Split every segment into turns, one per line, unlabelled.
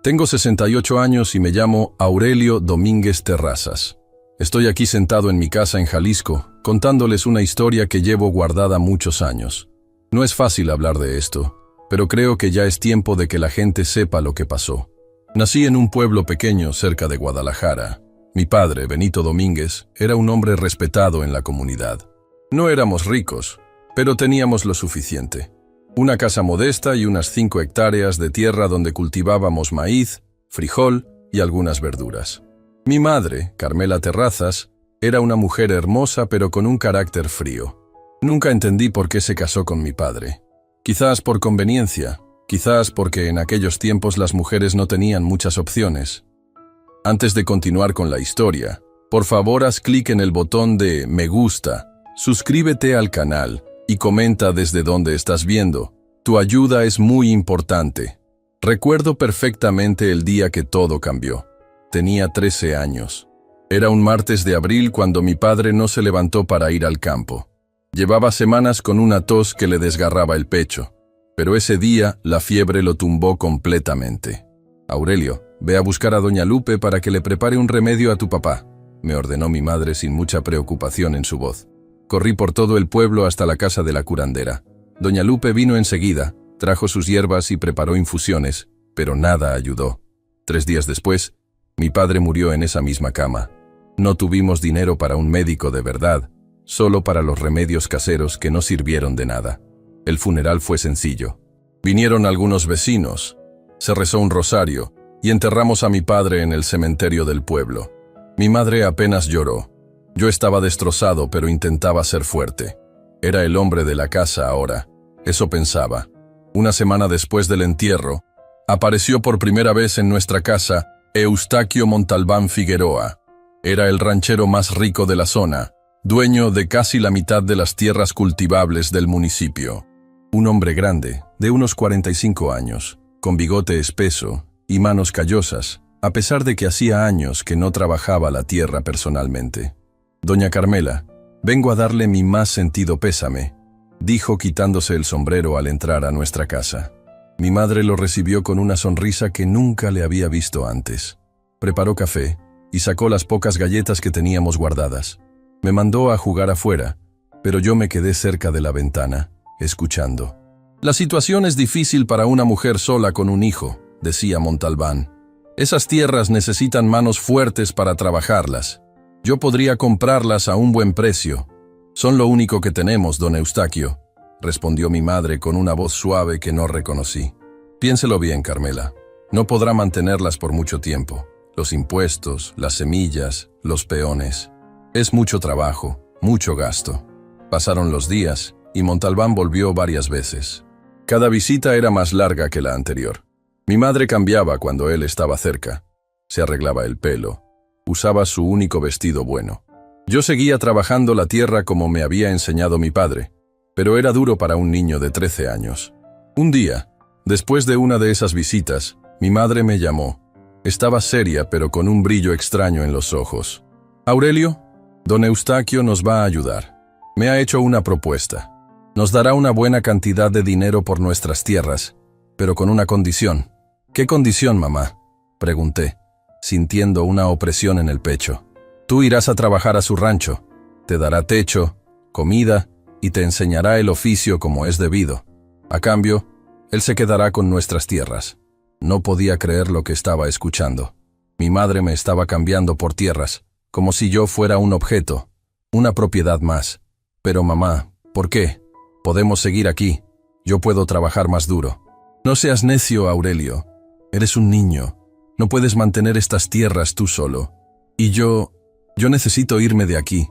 Tengo 68 años y me llamo Aurelio Domínguez Terrazas. Estoy aquí sentado en mi casa en Jalisco, contándoles una historia que llevo guardada muchos años. No es fácil hablar de esto, pero creo que ya es tiempo de que la gente sepa lo que pasó. Nací en un pueblo pequeño cerca de Guadalajara. Mi padre, Benito Domínguez, era un hombre respetado en la comunidad. No éramos ricos, pero teníamos lo suficiente. Una casa modesta y unas 5 hectáreas de tierra donde cultivábamos maíz, frijol y algunas verduras. Mi madre, Carmela Terrazas, era una mujer hermosa pero con un carácter frío. Nunca entendí por qué se casó con mi padre. Quizás por conveniencia, quizás porque en aquellos tiempos las mujeres no tenían muchas opciones. Antes de continuar con la historia, por favor haz clic en el botón de me gusta, suscríbete al canal y comenta desde dónde estás viendo. Tu ayuda es muy importante. Recuerdo perfectamente el día que todo cambió. Tenía 13 años. Era un martes de abril cuando mi padre no se levantó para ir al campo. Llevaba semanas con una tos que le desgarraba el pecho, pero ese día la fiebre lo tumbó completamente. Aurelio, ve a buscar a doña Lupe para que le prepare un remedio a tu papá, me ordenó mi madre sin mucha preocupación en su voz. Corrí por todo el pueblo hasta la casa de la curandera. Doña Lupe vino enseguida, trajo sus hierbas y preparó infusiones, pero nada ayudó. 3 días después, mi padre murió en esa misma cama. No tuvimos dinero para un médico de verdad, solo para los remedios caseros que no sirvieron de nada. El funeral fue sencillo. Vinieron algunos vecinos, se rezó un rosario y enterramos a mi padre en el cementerio del pueblo. Mi madre apenas lloró. Yo estaba destrozado, pero intentaba ser fuerte. Era el hombre de la casa ahora, eso pensaba. Una semana después del entierro, apareció por primera vez en nuestra casa Eustaquio Montalbán Figueroa. Era el ranchero más rico de la zona, dueño de casi la mitad de las tierras cultivables del municipio. Un hombre grande, de unos 45 años, con bigote espeso y manos callosas, a pesar de que hacía años que no trabajaba la tierra personalmente. Doña Carmela, vengo a darle mi más sentido pésame, dijo quitándose el sombrero al entrar a nuestra casa. Mi madre lo recibió con una sonrisa que nunca le había visto antes. Preparó café y sacó las pocas galletas que teníamos guardadas. Me mandó a jugar afuera, pero yo me quedé cerca de la ventana, escuchando. La situación es difícil para una mujer sola con un hijo, decía Montalbán. Esas tierras necesitan manos fuertes para trabajarlas. Yo podría comprarlas a un buen precio. Son lo único que tenemos, don Eustaquio, respondió mi madre con una voz suave que no reconocí. Piénselo bien, Carmela. No podrá mantenerlas por mucho tiempo. Los impuestos, las semillas, los peones. Es mucho trabajo, mucho gasto. Pasaron los días y Montalbán volvió varias veces. Cada visita era más larga que la anterior. Mi madre cambiaba cuando él estaba cerca. Se arreglaba el pelo. Usaba su único vestido bueno. Yo seguía trabajando la tierra como me había enseñado mi padre, pero era duro para un niño de 13 años. Un día, después de una de esas visitas, mi madre me llamó. Estaba seria, pero con un brillo extraño en los ojos. Aurelio, don Eustaquio nos va a ayudar. Me ha hecho una propuesta. Nos dará una buena cantidad de dinero por nuestras tierras, pero con una condición. ¿Qué condición, mamá?, pregunté, sintiendo una opresión en el pecho. Tú irás a trabajar a su rancho, te dará techo, comida y te enseñará el oficio como es debido. A cambio, él se quedará con nuestras tierras. No podía creer lo que estaba escuchando. Mi madre me estaba cambiando por tierras, como si yo fuera un objeto, una propiedad más. Pero mamá, ¿por qué? Podemos seguir aquí. Yo puedo trabajar más duro. No seas necio, Aurelio. Eres un niño. No puedes mantener estas tierras tú solo. Y yo necesito irme de aquí.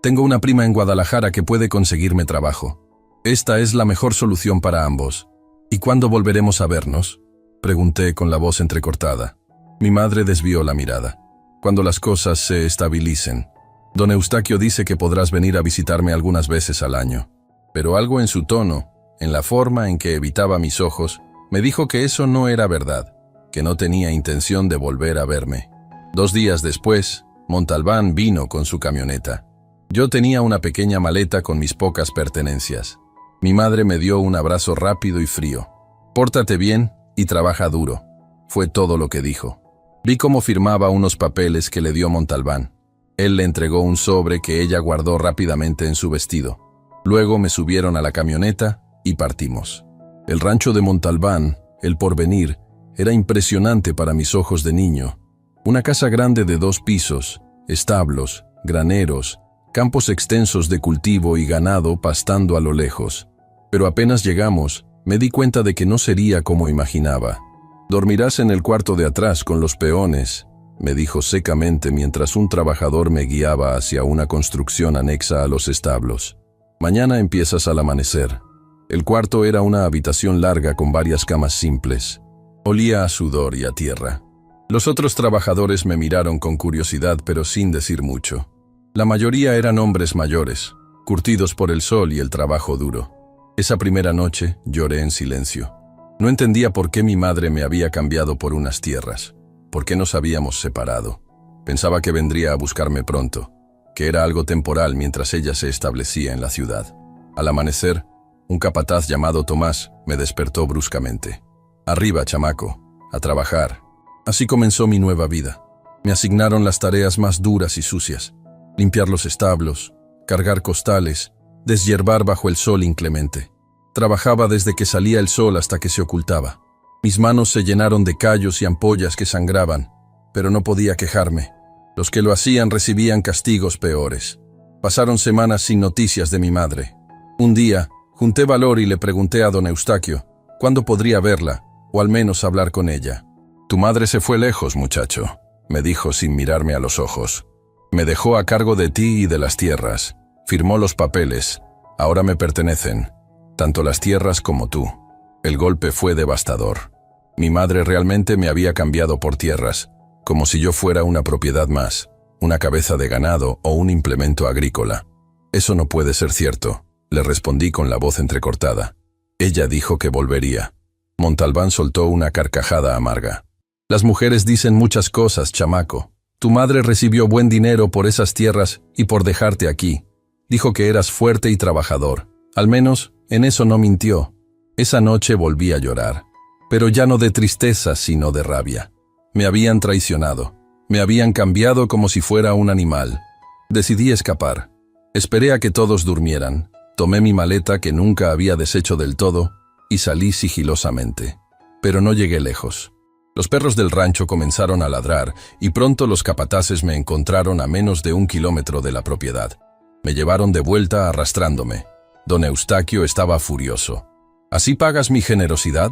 Tengo una prima en Guadalajara que puede conseguirme trabajo. Esta es la mejor solución para ambos. ¿Y cuándo volveremos a vernos?, pregunté con la voz entrecortada. Mi madre desvió la mirada. Cuando las cosas se estabilicen. Don Eustaquio dice que podrás venir a visitarme algunas veces al año. Pero algo en su tono, en la forma en que evitaba mis ojos, me dijo que eso no era verdad, que no tenía intención de volver a verme. 2 días después, Montalbán vino con su camioneta. Yo tenía una pequeña maleta con mis pocas pertenencias. Mi madre me dio un abrazo rápido y frío. Pórtate bien y trabaja duro. fue todo lo que dijo. Vi cómo firmaba unos papeles que le dio Montalbán. Él le entregó un sobre que ella guardó rápidamente en su vestido. Luego me subieron a la camioneta y partimos. El rancho de Montalbán, El Porvenir, era impresionante para mis ojos de niño. Una casa grande de 2 pisos, establos, graneros, campos extensos de cultivo y ganado pastando a lo lejos. Pero apenas llegamos, me di cuenta de que no sería como imaginaba. «Dormirás en el cuarto de atrás con los peones», me dijo secamente mientras un trabajador me guiaba hacia una construcción anexa a los establos. «Mañana empiezas al amanecer». El cuarto era una habitación larga con varias camas simples. Olía a sudor y a tierra. Los otros trabajadores me miraron con curiosidad, pero sin decir mucho. La mayoría eran hombres mayores, curtidos por el sol y el trabajo duro. Esa primera noche lloré en silencio. No entendía por qué mi madre me había cambiado por unas tierras, por qué nos habíamos separado. Pensaba que vendría a buscarme pronto, que era algo temporal mientras ella se establecía en la ciudad. Al amanecer, un capataz llamado Tomás me despertó bruscamente. «Arriba, chamaco, a trabajar». Así comenzó mi nueva vida. Me asignaron las tareas más duras y sucias: limpiar los establos, cargar costales, deshiervar bajo el sol inclemente. Trabajaba desde que salía el sol hasta que se ocultaba. Mis manos se llenaron de callos y ampollas que sangraban, pero no podía quejarme. Los que lo hacían recibían castigos peores. Pasaron semanas sin noticias de mi madre. Un día, junté valor y le pregunté a don Eustaquio cuándo podría verla, o al menos hablar con ella. «Tu madre se fue lejos, muchacho», me dijo sin mirarme a los ojos. «Me dejó a cargo de ti y de las tierras. Firmó los papeles. Ahora me pertenecen, tanto las tierras como tú». El golpe fue devastador. Mi madre realmente me había cambiado por tierras, como si yo fuera una propiedad más, una cabeza de ganado o un implemento agrícola. «Eso no puede ser cierto», le respondí con la voz entrecortada. Ella dijo que volvería. Montalbán soltó una carcajada amarga. «Las mujeres dicen muchas cosas, chamaco. Tu madre recibió buen dinero por esas tierras y por dejarte aquí. Dijo que eras fuerte y trabajador. Al menos, en eso no mintió». Esa noche volví a llorar, pero ya no de tristeza, sino de rabia. Me habían traicionado. Me habían cambiado como si fuera un animal. Decidí escapar. Esperé a que todos durmieran. Tomé mi maleta, que nunca había deshecho del todo, y salí sigilosamente. Pero no llegué lejos. Los perros del rancho comenzaron a ladrar y pronto los capataces me encontraron a menos de 1 kilómetro de la propiedad. Me llevaron de vuelta arrastrándome. Don Eustaquio estaba furioso. «¿Así pagas mi generosidad?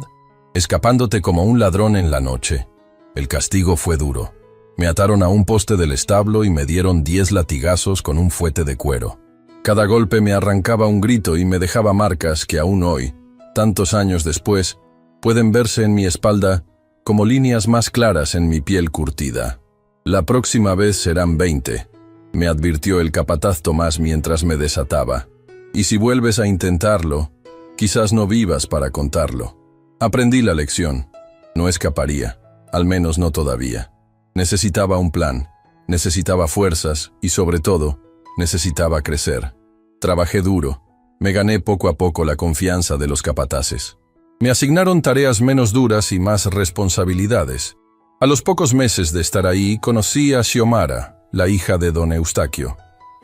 Escapándote como un ladrón en la noche». El castigo fue duro. Me ataron a un poste del establo y me dieron 10 latigazos con un fuete de cuero. Cada golpe me arrancaba un grito y me dejaba marcas que aún hoy, tantos años después, pueden verse en mi espalda como líneas más claras en mi piel curtida. «La próxima vez serán 20», me advirtió el capataz Tomás mientras me desataba. «Y si vuelves a intentarlo, quizás no vivas para contarlo». Aprendí la lección. No escaparía, al menos no todavía. Necesitaba un plan, necesitaba fuerzas y, sobre todo, necesitaba crecer. Trabajé duro. Me gané poco a poco la confianza de los capataces. Me asignaron tareas menos duras y más responsabilidades. A los pocos meses de estar ahí, conocí a Xiomara, la hija de don Eustaquio.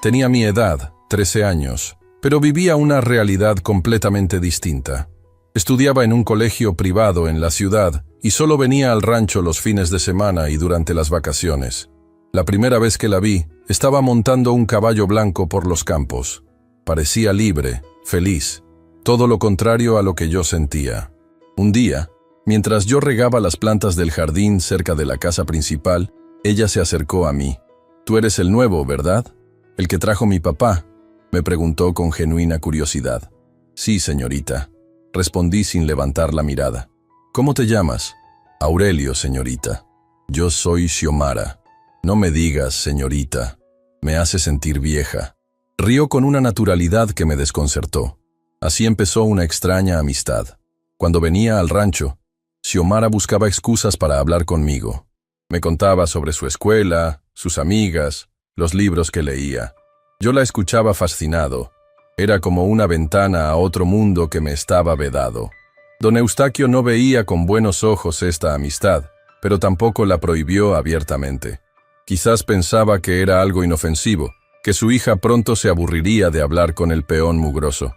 Tenía mi edad, 13 años, pero vivía una realidad completamente distinta. Estudiaba en un colegio privado en la ciudad y solo venía al rancho los fines de semana y durante las vacaciones. La primera vez que la vi, estaba montando un caballo blanco por los campos. Parecía libre, feliz, todo lo contrario a lo que yo sentía. Un día, mientras yo regaba las plantas del jardín cerca de la casa principal, ella se acercó a mí. «Tú eres el nuevo, ¿verdad? ¿El que trajo mi papá?», me preguntó con genuina curiosidad. «Sí, señorita», respondí sin levantar la mirada. «¿Cómo te llamas?» «Aurelio, señorita». «Yo soy Xiomara». «No me digas, señorita. Me hace sentir vieja». Rió con una naturalidad que me desconcertó. Así empezó una extraña amistad. Cuando venía al rancho, Xiomara buscaba excusas para hablar conmigo. Me contaba sobre su escuela, sus amigas, los libros que leía. Yo la escuchaba fascinado. Era como una ventana a otro mundo que me estaba vedado. Don Eustaquio no veía con buenos ojos esta amistad, pero tampoco la prohibió abiertamente. Quizás pensaba que era algo inofensivo, que su hija pronto se aburriría de hablar con el peón mugroso.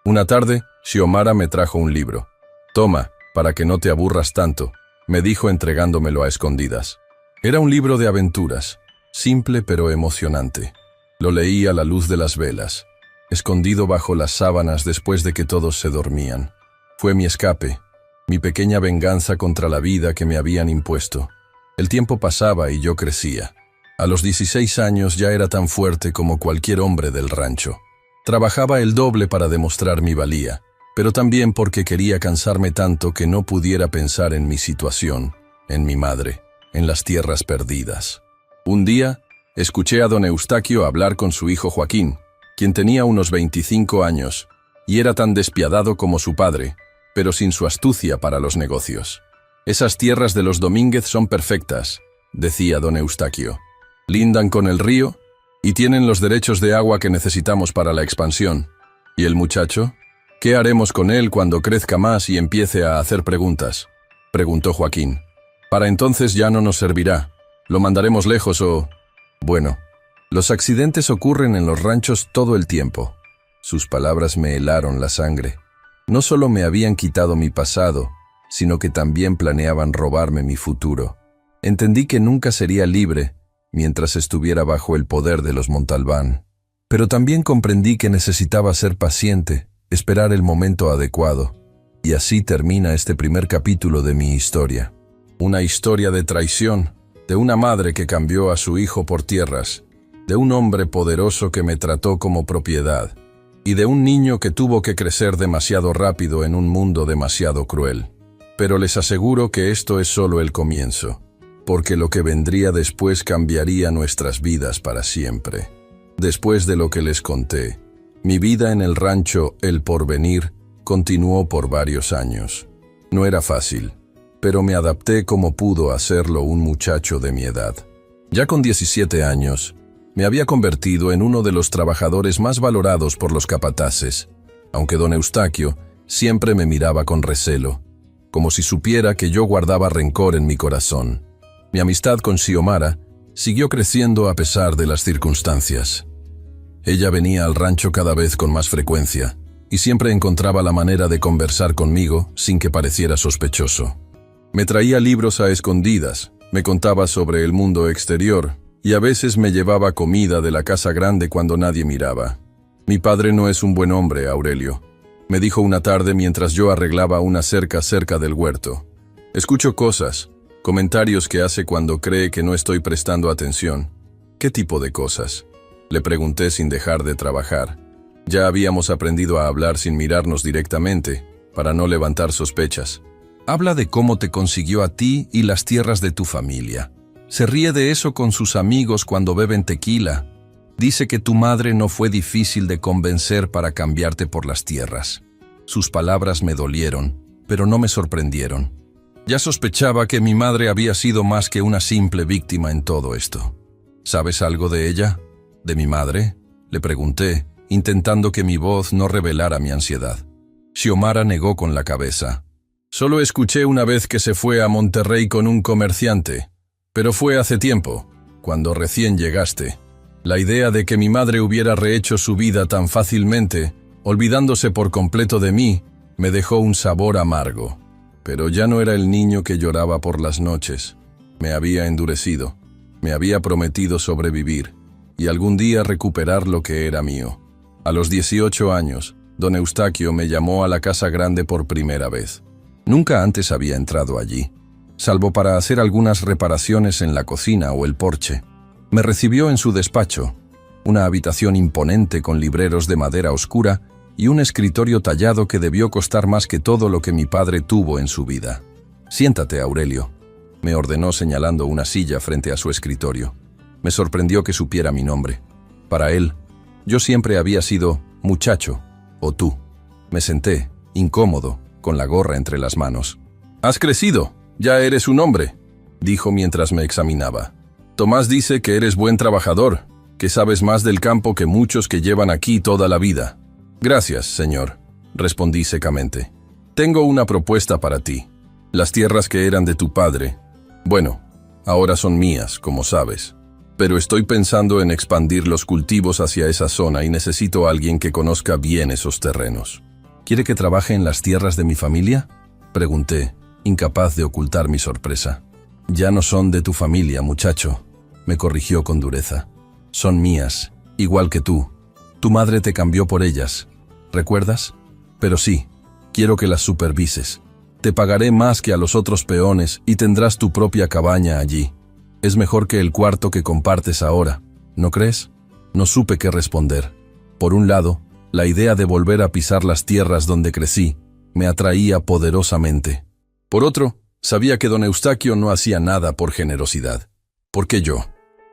Una tarde, Xiomara me trajo un libro. «Toma, para que no te aburras tanto», me dijo entregándomelo a escondidas. Era un libro de aventuras, simple pero emocionante. Lo leí a la luz de las velas, escondido bajo las sábanas después de que todos se dormían. Fue mi escape, mi pequeña venganza contra la vida que me habían impuesto. El tiempo pasaba y yo crecía. A los 16 años ya era tan fuerte como cualquier hombre del rancho. Trabajaba el doble para demostrar mi valía, pero también porque quería cansarme tanto que no pudiera pensar en mi situación, en mi madre, en las tierras perdidas. Un día, escuché a don Eustaquio hablar con su hijo Joaquín, quien tenía unos 25 años, y era tan despiadado como su padre, pero sin su astucia para los negocios. «Esas tierras de los Domínguez son perfectas», decía don Eustaquio. «Lindan con el río y tienen los derechos de agua que necesitamos para la expansión. ¿Y el muchacho? ¿Qué haremos con él cuando crezca más y empiece a hacer preguntas?», preguntó Joaquín. «Para entonces ya no nos servirá. Lo mandaremos lejos o...». Bueno, los accidentes ocurren en los ranchos todo el tiempo. Sus palabras me helaron la sangre. No solo me habían quitado mi pasado, sino que también planeaban robarme mi futuro. Entendí que nunca sería libre mientras estuviera bajo el poder de los Montalbán. Pero también comprendí que necesitaba ser paciente, esperar el momento adecuado. Y así termina este primer capítulo de mi historia. Una historia de traición, de una madre que cambió a su hijo por tierras, de un hombre poderoso que me trató como propiedad, y de un niño que tuvo que crecer demasiado rápido en un mundo demasiado cruel. Pero les aseguro que esto es solo el comienzo, porque lo que vendría después cambiaría nuestras vidas para siempre. Después de lo que les conté, mi vida en el rancho El Porvenir continuó por varios años. No era fácil, pero me adapté como pudo hacerlo un muchacho de mi edad. Ya con 17 años, me había convertido en uno de los trabajadores más valorados por los capataces, aunque don Eustaquio siempre me miraba con recelo, como si supiera que yo guardaba rencor en mi corazón. Mi amistad con Xiomara siguió creciendo a pesar de las circunstancias. Ella venía al rancho cada vez con más frecuencia, y siempre encontraba la manera de conversar conmigo sin que pareciera sospechoso. Me traía libros a escondidas, me contaba sobre el mundo exterior, y a veces me llevaba comida de la casa grande cuando nadie miraba. «Mi padre no es un buen hombre, Aurelio», me dijo una tarde mientras yo arreglaba una cerca cerca del huerto. «Escucho cosas, comentarios que hace cuando cree que no estoy prestando atención». «¿Qué tipo de cosas?», le pregunté sin dejar de trabajar. Ya habíamos aprendido a hablar sin mirarnos directamente, para no levantar sospechas. «Habla de cómo te consiguió a ti y las tierras de tu familia. Se ríe de eso con sus amigos cuando beben tequila. Dice que tu madre no fue difícil de convencer para cambiarte por las tierras». Sus palabras me dolieron, pero no me sorprendieron. Ya sospechaba que mi madre había sido más que una simple víctima en todo esto. «¿Sabes algo de ella? ¿De mi madre?», le pregunté, intentando que mi voz no revelara mi ansiedad. Xiomara negó con la cabeza. «Solo escuché una vez que se fue a Monterrey con un comerciante, pero fue hace tiempo, cuando recién llegaste. La idea de que mi madre hubiera rehecho su vida tan fácilmente, olvidándose por completo de mí, me dejó un sabor amargo. Pero ya no era el niño que lloraba por las noches. Me había endurecido, me había prometido sobrevivir y algún día recuperar lo que era mío. A los 18 años, don Eustaquio me llamó a la casa grande por primera vez. Nunca antes había entrado allí, salvo para hacer algunas reparaciones en la cocina o el porche. Me recibió en su despacho, una habitación imponente con libreros de madera oscura y un escritorio tallado que debió costar más que todo lo que mi padre tuvo en su vida. «Siéntate, Aurelio», me ordenó señalando una silla frente a su escritorio. Me sorprendió que supiera mi nombre. Para él, yo siempre había sido muchacho o tú. Me senté, incómodo, con la gorra entre las manos. «Has crecido, ya eres un hombre», dijo mientras me examinaba. «Tomás dice que eres buen trabajador, que sabes más del campo que muchos que llevan aquí toda la vida». «Gracias, señor», respondí secamente. «Tengo una propuesta para ti. Las tierras que eran de tu padre, Bueno, ahora son mías, como sabes. Pero estoy pensando en expandir los cultivos hacia esa zona y necesito a alguien que conozca bien esos terrenos. ¿Quiere que trabaje en las tierras de mi familia?, pregunté, incapaz de ocultar mi sorpresa. Ya no son de tu familia, muchacho, me corrigió con dureza. Son mías, igual que tú. Tu madre te cambió por ellas, ¿recuerdas? Pero sí, quiero que las supervises. Te pagaré más que a los otros peones y tendrás tu propia cabaña allí. Es mejor que el cuarto que compartes ahora, ¿no crees? No supe qué responder. Por un lado, la idea de volver a pisar las tierras donde crecí me atraía poderosamente. Por otro, sabía que don Eustaquio no hacía nada por generosidad. ¿Por qué yo?,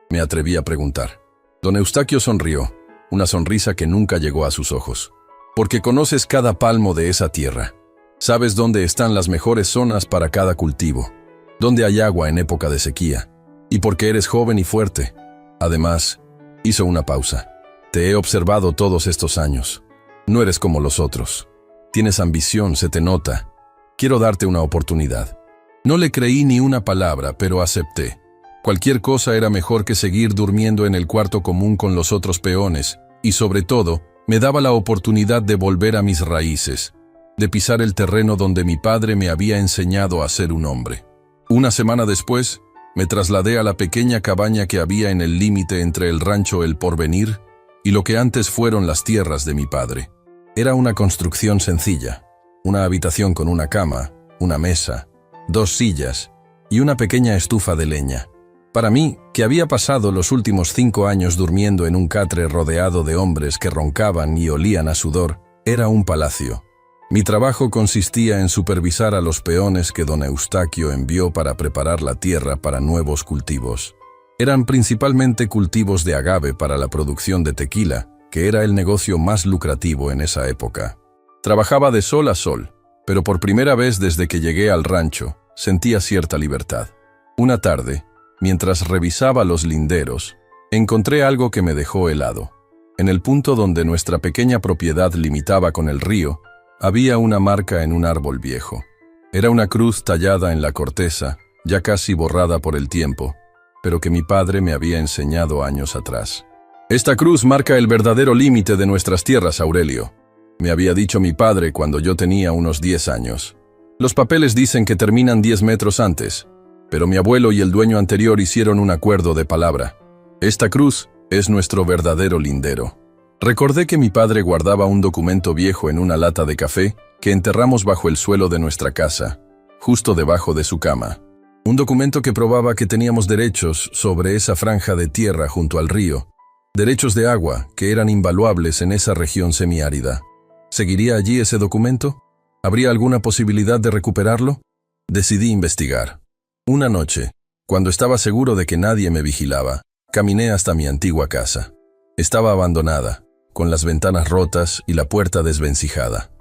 me atreví a preguntar. Don Eustaquio sonrió, una sonrisa que nunca llegó a sus ojos. Porque conoces cada palmo de esa tierra. Sabes dónde están las mejores zonas para cada cultivo, dónde hay agua en época de sequía, y porque eres joven y fuerte. Además, hizo una pausa. Te he observado todos estos años. No eres como los otros. Tienes ambición, se te nota. Quiero darte una oportunidad. No le creí ni una palabra, pero acepté. Cualquier cosa era mejor que seguir durmiendo en el cuarto común con los otros peones, y sobre todo, me daba la oportunidad de volver a mis raíces, de pisar el terreno donde mi padre me había enseñado a ser un hombre. Una semana después, me trasladé a la pequeña cabaña que había en el límite entre el rancho El Porvenir y lo que antes fueron las tierras de mi padre. Era una construcción sencilla, una habitación con una cama, una mesa, 2 sillas y una pequeña estufa de leña. Para mí, que había pasado los últimos 5 años durmiendo en un catre rodeado de hombres que roncaban y olían a sudor, era un palacio. Mi trabajo consistía en supervisar a los peones que don Eustaquio envió para preparar la tierra para nuevos cultivos. Eran principalmente cultivos de agave para la producción de tequila, que era el negocio más lucrativo en esa época. Trabajaba de sol a sol, pero por primera vez desde que llegué al rancho, sentía cierta libertad. Una tarde, mientras revisaba los linderos, encontré algo que me dejó helado. En el punto donde nuestra pequeña propiedad limitaba con el río, había una marca en un árbol viejo. Era una cruz tallada en la corteza, ya casi borrada por el tiempo, pero que mi padre me había enseñado años atrás. «Esta cruz marca el verdadero límite de nuestras tierras, Aurelio», me había dicho mi padre cuando yo tenía unos 10 años. «Los papeles dicen que terminan 10 metros antes, pero mi abuelo y el dueño anterior hicieron un acuerdo de palabra. Esta cruz es nuestro verdadero lindero». Recordé que mi padre guardaba un documento viejo en una lata de café que enterramos bajo el suelo de nuestra casa, justo debajo de su cama. Un documento que probaba que teníamos derechos sobre esa franja de tierra junto al río, derechos de agua que eran invaluables en esa región semiárida. ¿Seguiría allí ese documento? ¿Habría alguna posibilidad de recuperarlo? Decidí investigar. Una noche, cuando estaba seguro de que nadie me vigilaba, caminé hasta mi antigua casa. Estaba abandonada, con las ventanas rotas y la puerta desvencijada.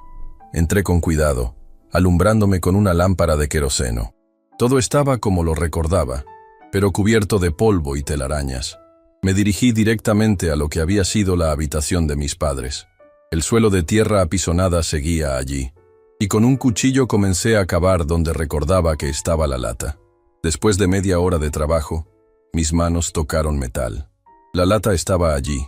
Entré con cuidado, alumbrándome con una lámpara de queroseno. Todo estaba como lo recordaba, pero cubierto de polvo y telarañas. Me dirigí directamente a lo que había sido la habitación de mis padres. El suelo de tierra apisonada seguía allí, y con un cuchillo comencé a cavar donde recordaba que estaba la lata. Después de media hora de trabajo, mis manos tocaron metal. La lata estaba allí,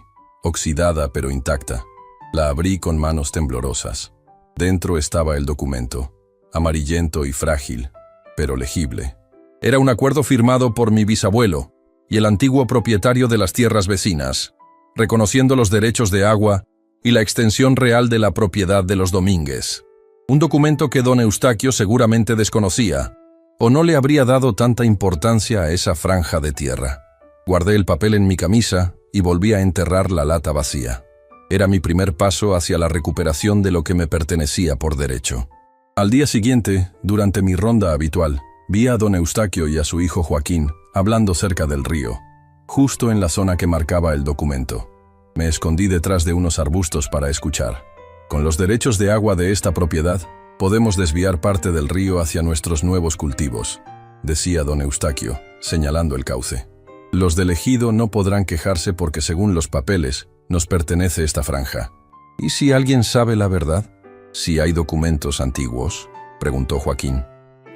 oxidada pero intacta. La abrí con manos temblorosas. Dentro estaba el documento, amarillento y frágil, pero legible. Era un acuerdo firmado por mi bisabuelo y el antiguo propietario de las tierras vecinas, reconociendo los derechos de agua y la extensión real de la propiedad de los Domínguez. Un documento que don Eustaquio seguramente desconocía, o no le habría dado tanta importancia a esa franja de tierra. Guardé el papel en mi camisa y volví a enterrar la lata vacía. Era mi primer paso hacia la recuperación de lo que me pertenecía por derecho. Al día siguiente, durante mi ronda habitual, vi a don Eustaquio y a su hijo Joaquín hablando cerca del río, justo en la zona que marcaba el documento. Me escondí detrás de unos arbustos para escuchar. Con los derechos de agua de esta propiedad, podemos desviar parte del río hacia nuestros nuevos cultivos, decía don Eustaquio, señalando el cauce. Los del ejido no podrán quejarse porque según los papeles, nos pertenece esta franja. ¿Y si alguien sabe la verdad? ¿Si hay documentos antiguos?, preguntó Joaquín.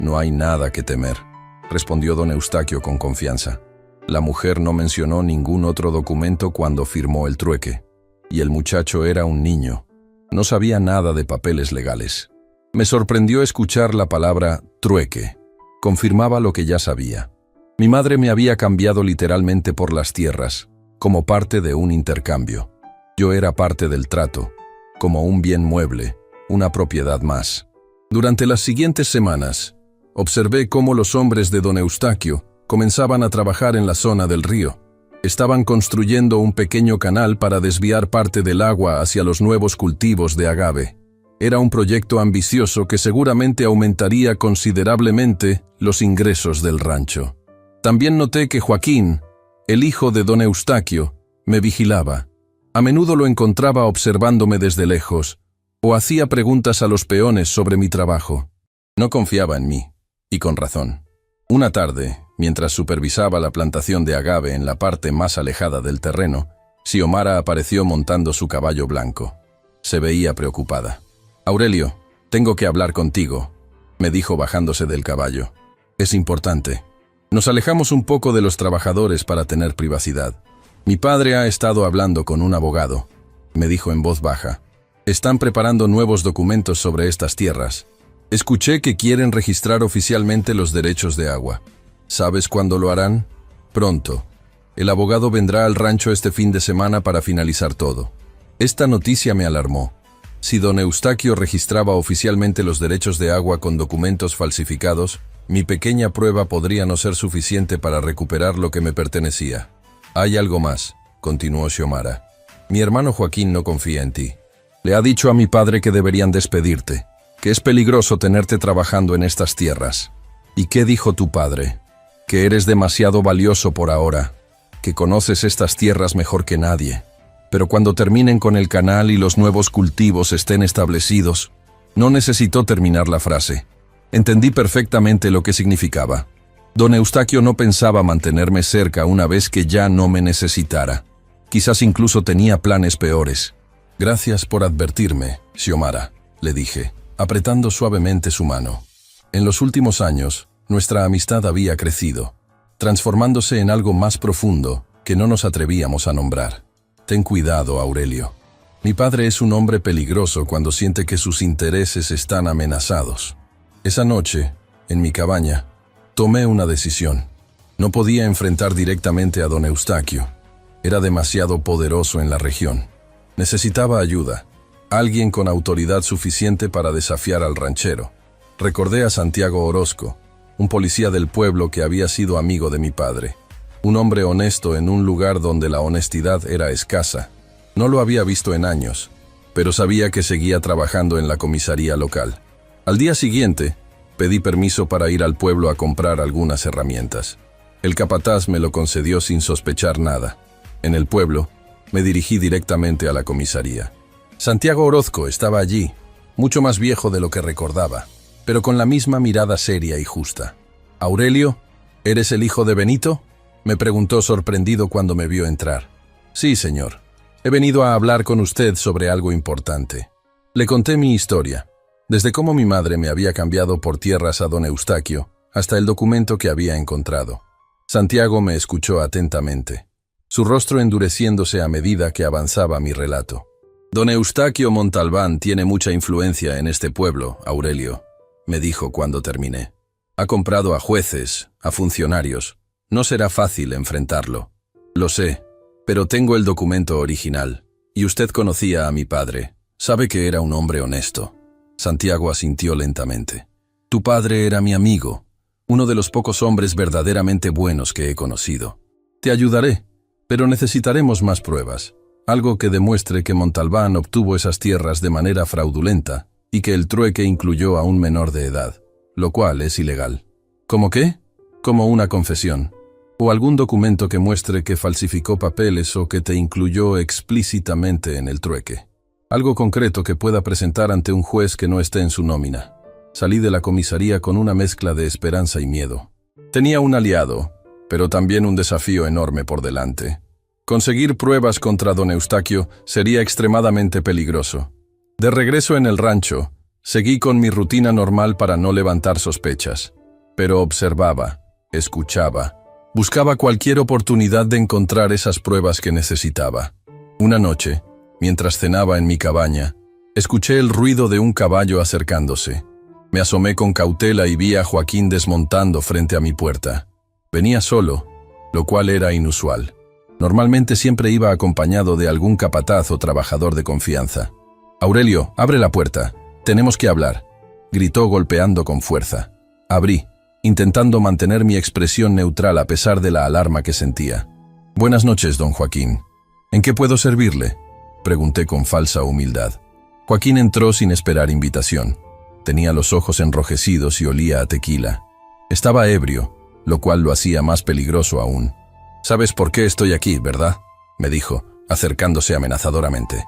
No hay nada que temer. respondió don Eustaquio con confianza. La mujer no mencionó ningún otro documento cuando firmó el trueque, y el muchacho era un niño. No sabía nada de papeles legales. Me sorprendió escuchar la palabra trueque. Confirmaba lo que ya sabía. Mi madre me había cambiado literalmente por las tierras, como parte de un intercambio. Yo era parte del trato, como un bien mueble, una propiedad más. Durante las siguientes semanas, observé cómo los hombres de don Eustaquio comenzaban a trabajar en la zona del río. Estaban construyendo un pequeño canal para desviar parte del agua hacia los nuevos cultivos de agave. Era un proyecto ambicioso que seguramente aumentaría considerablemente los ingresos del rancho. También noté que Joaquín, el hijo de don Eustaquio, me vigilaba. A menudo lo encontraba observándome desde lejos, o hacía preguntas a los peones sobre mi trabajo. No confiaba en mí, y con razón. Una tarde, mientras supervisaba la plantación de agave en la parte más alejada del terreno, Xiomara apareció montando su caballo blanco. Se veía preocupada. «Aurelio, tengo que hablar contigo», me dijo bajándose del caballo. «Es importante». Nos alejamos un poco de los trabajadores para tener privacidad. «Mi padre ha estado hablando con un abogado», me dijo en voz baja. «Están preparando nuevos documentos sobre estas tierras. Escuché que quieren registrar oficialmente los derechos de agua. ¿Sabes cuándo lo harán? Pronto. El abogado vendrá al rancho este fin de semana para finalizar todo». Esta noticia me alarmó. Si don Eustaquio registraba oficialmente los derechos de agua con documentos falsificados, mi pequeña prueba podría no ser suficiente para recuperar lo que me pertenecía. «Hay algo más», continuó Xiomara. «Mi hermano Joaquín no confía en ti. Le ha dicho a mi padre que deberían despedirte, que es peligroso tenerte trabajando en estas tierras». «¿Y qué dijo tu padre?» «Que eres demasiado valioso por ahora, que conoces estas tierras mejor que nadie. Pero cuando terminen con el canal y los nuevos cultivos estén establecidos». No necesitó terminar la frase. Entendí perfectamente lo que significaba. Don Eustaquio no pensaba mantenerme cerca una vez que ya no me necesitara. Quizás incluso tenía planes peores. «Gracias por advertirme, Xiomara», le dije, apretando suavemente su mano. En los últimos años, nuestra amistad había crecido, transformándose en algo más profundo que no nos atrevíamos a nombrar. «Ten cuidado, Aurelio. Mi padre es un hombre peligroso cuando siente que sus intereses están amenazados». Esa noche, en mi cabaña, tomé una decisión. No podía enfrentar directamente a don Eustaquio. Era demasiado poderoso en la región. Necesitaba ayuda, alguien con autoridad suficiente para desafiar al ranchero. Recordé a Santiago Orozco, un policía del pueblo que había sido amigo de mi padre. Un hombre honesto en un lugar donde la honestidad era escasa. No lo había visto en años, pero sabía que seguía trabajando en la comisaría local. Al día siguiente, pedí permiso para ir al pueblo a comprar algunas herramientas. El capataz me lo concedió sin sospechar nada. En el pueblo, me dirigí directamente a la comisaría. Santiago Orozco estaba allí, mucho más viejo de lo que recordaba, pero con la misma mirada seria y justa. «Aurelio, ¿eres el hijo de Benito?», me preguntó sorprendido cuando me vio entrar. «Sí, señor. He venido a hablar con usted sobre algo importante». Le conté mi historia, desde cómo mi madre me había cambiado por tierras a don Eustaquio, hasta el documento que había encontrado. Santiago me escuchó atentamente, su rostro endureciéndose a medida que avanzaba mi relato. «Don Eustaquio Montalbán tiene mucha influencia en este pueblo, Aurelio», me dijo cuando terminé. «Ha comprado a jueces, a funcionarios. No será fácil enfrentarlo». «Lo sé, pero tengo el documento original. Y usted conocía a mi padre. Sabe que era un hombre honesto». Santiago asintió lentamente. «Tu padre era mi amigo, uno de los pocos hombres verdaderamente buenos que he conocido. Te ayudaré, pero necesitaremos más pruebas. Algo que demuestre que Montalbán obtuvo esas tierras de manera fraudulenta y que el trueque incluyó a un menor de edad, lo cual es ilegal». «¿Cómo qué?» «Como una confesión. O algún documento que muestre que falsificó papeles o que te incluyó explícitamente en el trueque. Algo concreto que pueda presentar ante un juez que no esté en su nómina». Salí de la comisaría con una mezcla de esperanza y miedo. Tenía un aliado, pero también un desafío enorme por delante. Conseguir pruebas contra don Eustaquio sería extremadamente peligroso. De regreso en el rancho, seguí con mi rutina normal para no levantar sospechas. Pero observaba, escuchaba. Buscaba cualquier oportunidad de encontrar esas pruebas que necesitaba. Una noche, mientras cenaba en mi cabaña, escuché el ruido de un caballo acercándose. Me asomé con cautela y vi a Joaquín desmontando frente a mi puerta. Venía solo, lo cual era inusual. Normalmente siempre iba acompañado de algún capataz o trabajador de confianza. «Aurelio, abre la puerta. Tenemos que hablar», gritó golpeando con fuerza. Abrí, intentando mantener mi expresión neutral a pesar de la alarma que sentía. «Buenas noches, don Joaquín. ¿En qué puedo servirle?», pregunté con falsa humildad. Joaquín entró sin esperar invitación. Tenía los ojos enrojecidos y olía a tequila. Estaba ebrio, lo cual lo hacía más peligroso aún. «¿Sabes por qué estoy aquí, verdad?», me dijo, acercándose amenazadoramente.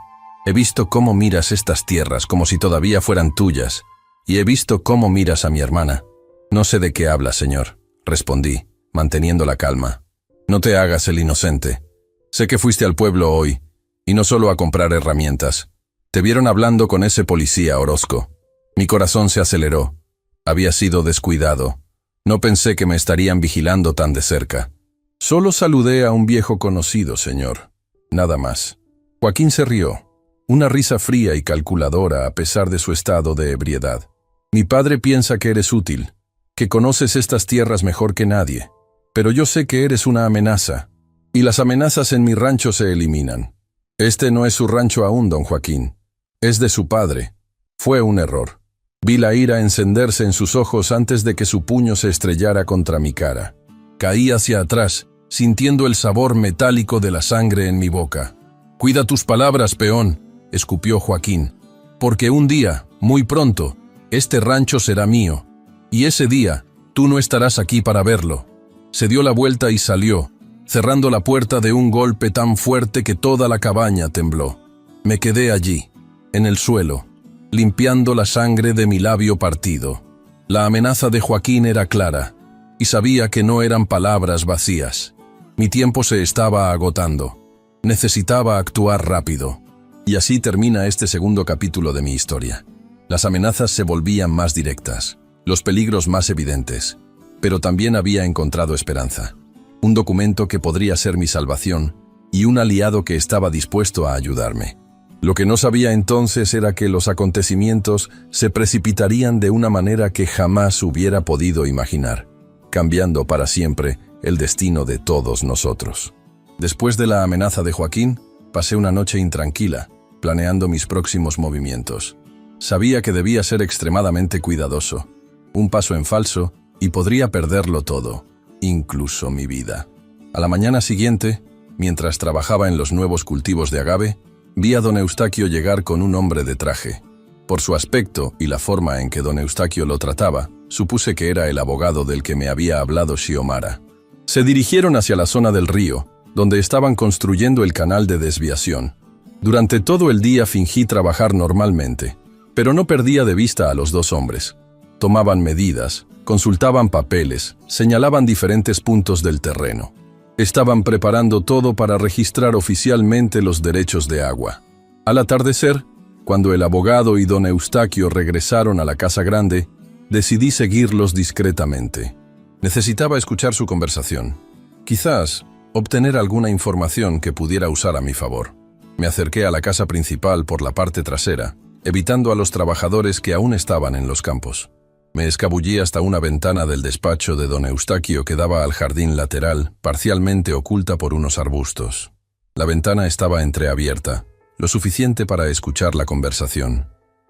«He visto cómo miras estas tierras como si todavía fueran tuyas, y he visto cómo miras a mi hermana». «No sé de qué habla, señor», respondí, manteniendo la calma. «No te hagas el inocente. Sé que fuiste al pueblo hoy, y no solo a comprar herramientas. Te vieron hablando con ese policía Orozco. Mi corazón se aceleró. Había sido descuidado. No pensé que me estarían vigilando tan de cerca. Solo saludé a un viejo conocido, señor. Nada más». Joaquín se rió, una risa fría y calculadora a pesar de su estado de ebriedad. «Mi padre piensa que eres útil, que conoces estas tierras mejor que nadie, pero yo sé que eres una amenaza, y las amenazas en mi rancho se eliminan. Este no es su rancho aún, don Joaquín. Es de su padre. Fue un error». Vi la ira encenderse en sus ojos antes de que su puño se estrellara contra mi cara. Caí hacia atrás, sintiendo el sabor metálico de la sangre en mi boca. «Cuida tus palabras, peón», escupió Joaquín, «porque un día, muy pronto, este rancho será mío, y ese día tú no estarás aquí para verlo». Se dio la vuelta y salió, cerrando la puerta de un golpe tan fuerte que toda la cabaña tembló. Me quedé allí, en el suelo, limpiando la sangre de mi labio partido. La amenaza de Joaquín era clara, y sabía que no eran palabras vacías. Mi tiempo se estaba agotando. Necesitaba actuar rápido. Y así termina este segundo capítulo de mi historia. Las amenazas se volvían más directas, los peligros más evidentes, pero también había encontrado esperanza. Un documento que podría ser mi salvación y un aliado que estaba dispuesto a ayudarme. Lo que no sabía entonces era que los acontecimientos se precipitarían de una manera que jamás hubiera podido imaginar, cambiando para siempre el destino de todos nosotros. Después de la amenaza de Joaquín, pasé una noche intranquila, planeando mis próximos movimientos. Sabía que debía ser extremadamente cuidadoso. Un paso en falso y podría perderlo todo, incluso mi vida. A la mañana siguiente, mientras trabajaba en los nuevos cultivos de agave, vi a don Eustaquio llegar con un hombre de traje. Por su aspecto y la forma en que don Eustaquio lo trataba, supuse que era el abogado del que me había hablado Xiomara. Se dirigieron hacia la zona del río, donde estaban construyendo el canal de desviación. Durante todo el día fingí trabajar normalmente, pero no perdía de vista a los dos hombres. Tomaban medidas, consultaban papeles, señalaban diferentes puntos del terreno. Estaban preparando todo para registrar oficialmente los derechos de agua. Al atardecer, cuando el abogado y don Eustaquio regresaron a la casa grande, decidí seguirlos discretamente. Necesitaba escuchar su conversación. Quizás obtener alguna información que pudiera usar a mi favor. Me acerqué a la casa principal por la parte trasera, evitando a los trabajadores que aún estaban en los campos. Me escabullí hasta una ventana del despacho de don Eustaquio que daba al jardín lateral, parcialmente oculta por unos arbustos. La ventana estaba entreabierta, lo suficiente para escuchar la conversación.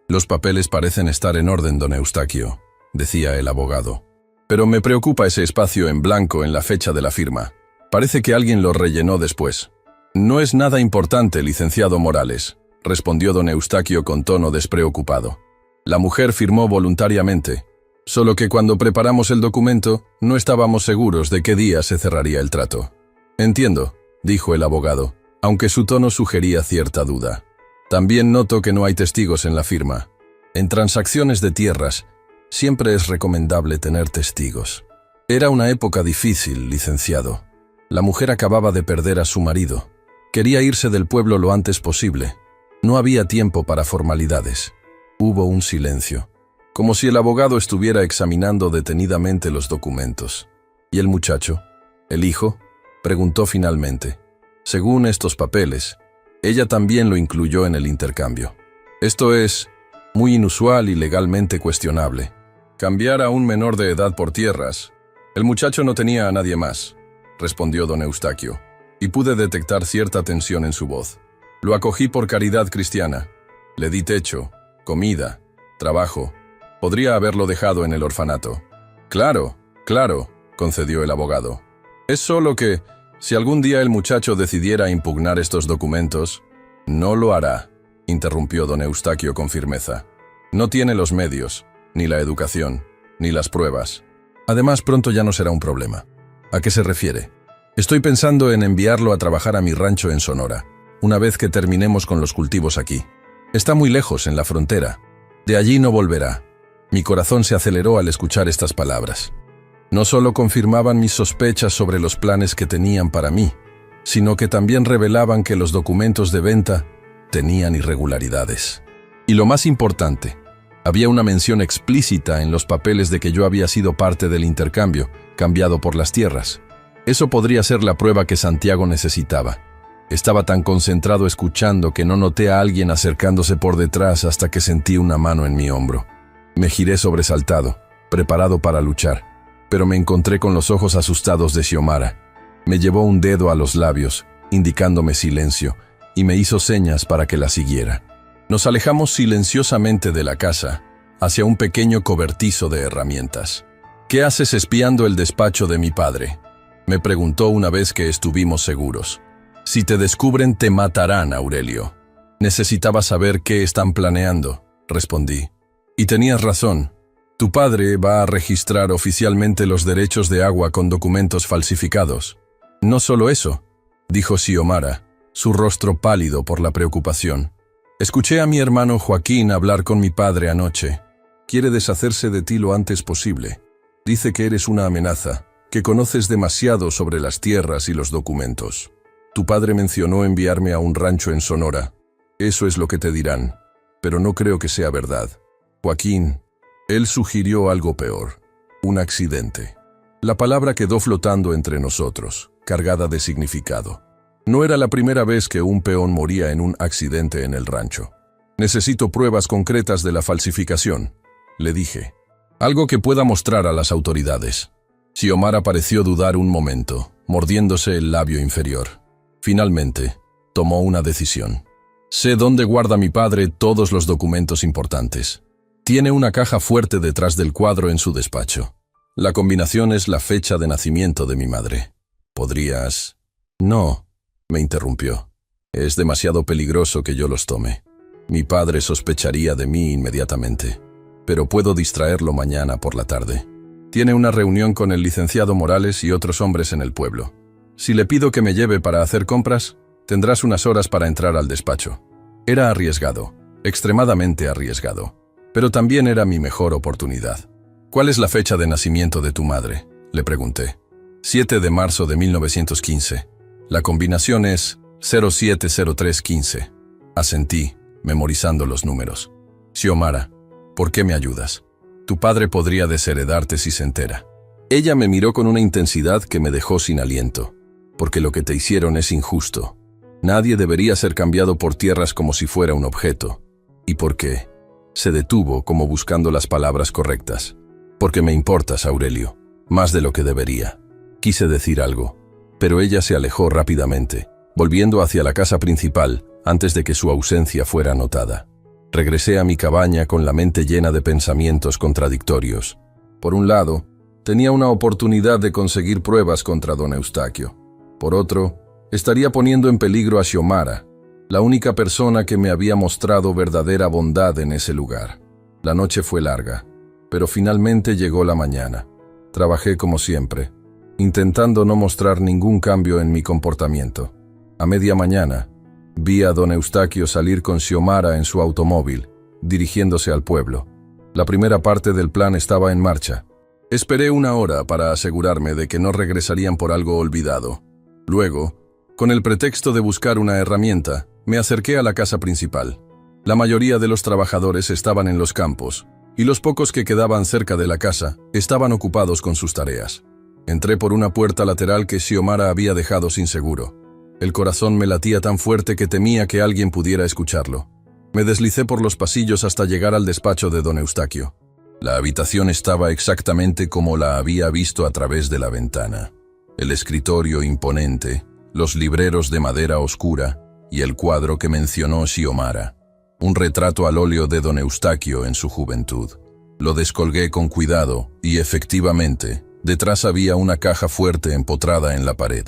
«Los papeles parecen estar en orden, don Eustaquio», decía el abogado. «Pero me preocupa ese espacio en blanco en la fecha de la firma. Parece que alguien lo rellenó después». «No es nada importante, licenciado Morales», respondió don Eustaquio con tono despreocupado. «La mujer firmó voluntariamente, solo que cuando preparamos el documento no estábamos seguros de qué día se cerraría el trato». «Entiendo», dijo el abogado, aunque su tono sugería cierta duda. «También noto que no hay testigos en la firma. En transacciones de tierras, siempre es recomendable tener testigos». Era una época difícil, licenciado. La mujer acababa de perder a su marido. Quería irse del pueblo lo antes posible. No había tiempo para formalidades. Hubo un silencio, como si el abogado estuviera examinando detenidamente los documentos. ¿Y el muchacho? ¿El hijo? Preguntó finalmente. Según estos papeles, ella también lo incluyó en el intercambio. Esto es muy inusual y legalmente cuestionable. Cambiar a un menor de edad por tierras. El muchacho no tenía a nadie más, respondió don Eustaquio, y pude detectar cierta tensión en su voz. Lo acogí por caridad cristiana. Le di techo, comida, trabajo. Podría haberlo dejado en el orfanato. Claro, concedió el abogado. Es solo que, si algún día el muchacho decidiera impugnar estos documentos, no lo hará, interrumpió don Eustaquio con firmeza. No tiene los medios, ni la educación, ni las pruebas. Además, pronto ya no será un problema. ¿A qué se refiere? Estoy pensando en enviarlo a trabajar a mi rancho en Sonora, una vez que terminemos con los cultivos aquí. Está muy lejos, en la frontera. De allí no volverá. Mi corazón se aceleró al escuchar estas palabras. No solo confirmaban mis sospechas sobre los planes que tenían para mí, sino que también revelaban que los documentos de venta tenían irregularidades. Y lo más importante, había una mención explícita en los papeles de que yo había sido parte del intercambio, cambiado por las tierras. Eso podría ser la prueba que Santiago necesitaba. Estaba tan concentrado escuchando que no noté a alguien acercándose por detrás hasta que sentí una mano en mi hombro. Me giré sobresaltado, preparado para luchar, pero me encontré con los ojos asustados de Xiomara. Me llevó un dedo a los labios, indicándome silencio, y me hizo señas para que la siguiera. Nos alejamos silenciosamente de la casa, hacia un pequeño cobertizo de herramientas. «¿Qué haces espiando el despacho de mi padre?», me preguntó una vez que estuvimos seguros. «Si te descubren, te matarán, Aurelio». «Necesitaba saber qué están planeando», respondí. «Y tenías razón. Tu padre va a registrar oficialmente los derechos de agua con documentos falsificados». «No solo eso», dijo Xiomara, su rostro pálido por la preocupación. «Escuché a mi hermano Joaquín hablar con mi padre anoche. Quiere deshacerse de ti lo antes posible. Dice que eres una amenaza, que conoces demasiado sobre las tierras y los documentos. Tu padre mencionó enviarme a un rancho en Sonora. Eso es lo que te dirán, pero no creo que sea verdad. Joaquín, él sugirió algo peor, un accidente». La palabra quedó flotando entre nosotros, cargada de significado. No era la primera vez que un peón moría en un accidente en el rancho. «Necesito pruebas concretas de la falsificación», le dije. «Algo que pueda mostrar a las autoridades». Xiomara pareció dudar un momento, mordiéndose el labio inferior. Finalmente, tomó una decisión. «Sé dónde guarda mi padre todos los documentos importantes. Tiene una caja fuerte detrás del cuadro en su despacho. La combinación es la fecha de nacimiento de mi madre. ¿Podrías...?» «No», me interrumpió. «Es demasiado peligroso que yo los tome. Mi padre sospecharía de mí inmediatamente, pero puedo distraerlo mañana por la tarde. Tiene una reunión con el licenciado Morales y otros hombres en el pueblo. Si le pido que me lleve para hacer compras, tendrás unas horas para entrar al despacho». Era arriesgado, extremadamente arriesgado, pero también era mi mejor oportunidad. «¿Cuál es la fecha de nacimiento de tu madre?», le pregunté. 7 de marzo de 1915. La combinación es 070315. Asentí, memorizando los números. «Xiomara, ¿por qué me ayudas? Tu padre podría desheredarte si se entera». Ella me miró con una intensidad que me dejó sin aliento. «Porque lo que te hicieron es injusto. Nadie debería ser cambiado por tierras como si fuera un objeto. ¿Y por qué?». Se detuvo como buscando las palabras correctas. «Porque me importas, Aurelio, más de lo que debería». Quise decir algo, pero ella se alejó rápidamente, volviendo hacia la casa principal antes de que su ausencia fuera notada. Regresé a mi cabaña con la mente llena de pensamientos contradictorios. Por un lado, tenía una oportunidad de conseguir pruebas contra don Eustaquio. Por otro, estaría poniendo en peligro a Xiomara, la única persona que me había mostrado verdadera bondad en ese lugar. La noche fue larga, pero finalmente llegó la mañana. Trabajé como siempre, intentando no mostrar ningún cambio en mi comportamiento. A media mañana, vi a don Eustaquio salir con Xiomara en su automóvil, dirigiéndose al pueblo. La primera parte del plan estaba en marcha. Esperé una hora para asegurarme de que no regresarían por algo olvidado. Luego, con el pretexto de buscar una herramienta, me acerqué a la casa principal. La mayoría de los trabajadores estaban en los campos, y los pocos que quedaban cerca de la casa estaban ocupados con sus tareas. Entré por una puerta lateral que Xiomara había dejado sin seguro. El corazón me latía tan fuerte que temía que alguien pudiera escucharlo. Me deslicé por los pasillos hasta llegar al despacho de don Eustaquio. La habitación estaba exactamente como la había visto a través de la ventana. El escritorio imponente, los libreros de madera oscura y el cuadro que mencionó Xiomara. Un retrato al óleo de don Eustaquio en su juventud. Lo descolgué con cuidado y, efectivamente, detrás había una caja fuerte empotrada en la pared.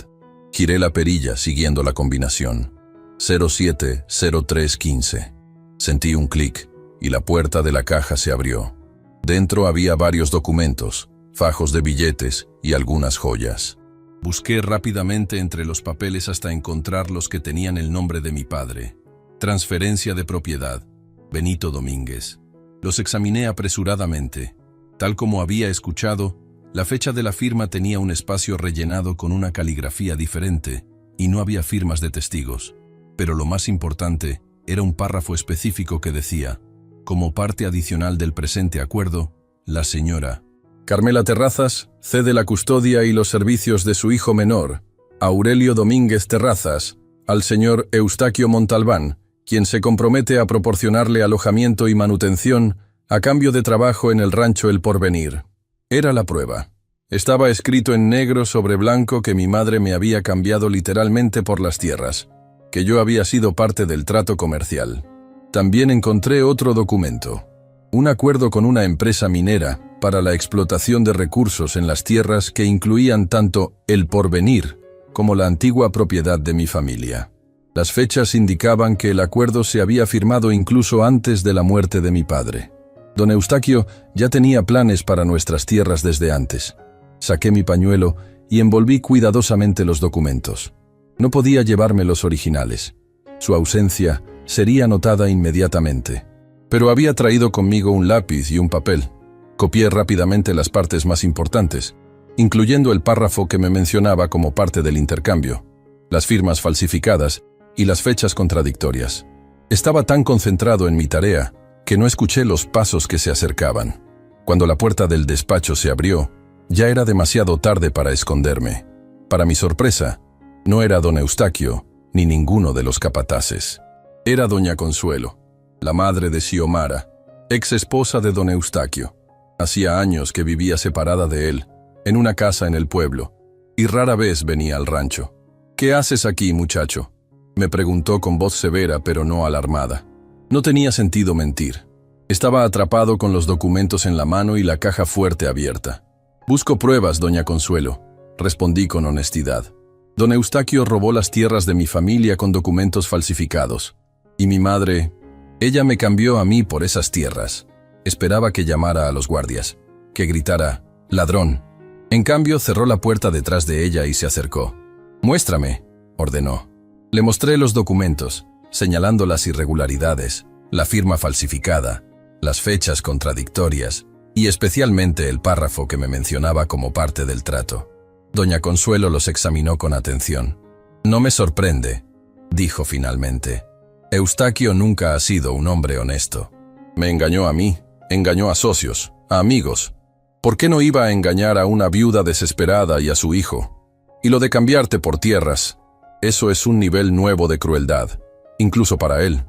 Giré la perilla siguiendo la combinación. 070315. Sentí un clic y la puerta de la caja se abrió. Dentro había varios documentos, fajos de billetes y algunas joyas. Busqué rápidamente entre los papeles hasta encontrar los que tenían el nombre de mi padre. Transferencia de propiedad, Benito Domínguez. Los examiné apresuradamente. Tal como había escuchado, la fecha de la firma tenía un espacio rellenado con una caligrafía diferente y no había firmas de testigos. Pero lo más importante era un párrafo específico que decía: como parte adicional del presente acuerdo, la señora Carmela Terrazas cede la custodia y los servicios de su hijo menor, Aurelio Domínguez Terrazas, al señor Eustaquio Montalbán, quien se compromete a proporcionarle alojamiento y manutención a cambio de trabajo en el rancho El Porvenir. Era la prueba. Estaba escrito en negro sobre blanco que mi madre me había cambiado literalmente por las tierras, que yo había sido parte del trato comercial. También encontré otro documento, un acuerdo con una empresa minera para la explotación de recursos en las tierras que incluían tanto El Porvenir como la antigua propiedad de mi familia. Las fechas indicaban que el acuerdo se había firmado incluso antes de la muerte de mi padre. Don Eustaquio ya tenía planes para nuestras tierras desde antes. Saqué mi pañuelo y envolví cuidadosamente los documentos. No podía llevarme los originales. Su ausencia sería notada inmediatamente. Pero había traído conmigo un lápiz y un papel. Copié rápidamente las partes más importantes, incluyendo el párrafo que me mencionaba como parte del intercambio, las firmas falsificadas y las fechas contradictorias. Estaba tan concentrado en mi tarea que no escuché los pasos que se acercaban. Cuando la puerta del despacho se abrió, ya era demasiado tarde para esconderme. Para mi sorpresa, no era don Eustaquio ni ninguno de los capataces. Era doña Consuelo, la madre de Xiomara, ex esposa de don Eustaquio. Hacía años que vivía separada de él, en una casa en el pueblo, y rara vez venía al rancho. «¿Qué haces aquí, muchacho?», me preguntó con voz severa pero no alarmada. No tenía sentido mentir. Estaba atrapado con los documentos en la mano y la caja fuerte abierta. «Busco pruebas, doña Consuelo», respondí con honestidad. Don Eustaquio robó las tierras de mi familia con documentos falsificados. Y mi madre, ella me cambió a mí por esas tierras. Esperaba que llamara a los guardias, que gritara «ladrón». En cambio, cerró la puerta detrás de ella y se acercó. «Muéstrame», ordenó. Le mostré los documentos, señalando las irregularidades, la firma falsificada, las fechas contradictorias y especialmente el párrafo que me mencionaba como parte del trato. Doña Consuelo los examinó con atención. «No me sorprende», dijo finalmente. «Eustaquio nunca ha sido un hombre honesto. Me engañó a mí, engañó a socios, a amigos. ¿Por qué no iba a engañar a una viuda desesperada y a su hijo? Y lo de cambiarte por tierras, eso es un nivel nuevo de crueldad, incluso para él».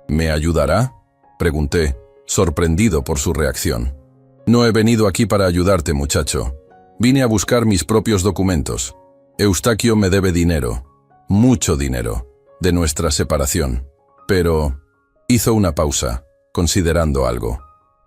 «¿Me ayudará?», pregunté, sorprendido por su reacción. «No he venido aquí para ayudarte, muchacho. Vine a buscar mis propios documentos. Eustaquio me debe dinero, mucho dinero, de nuestra separación. Pero…» hizo una pausa, considerando algo.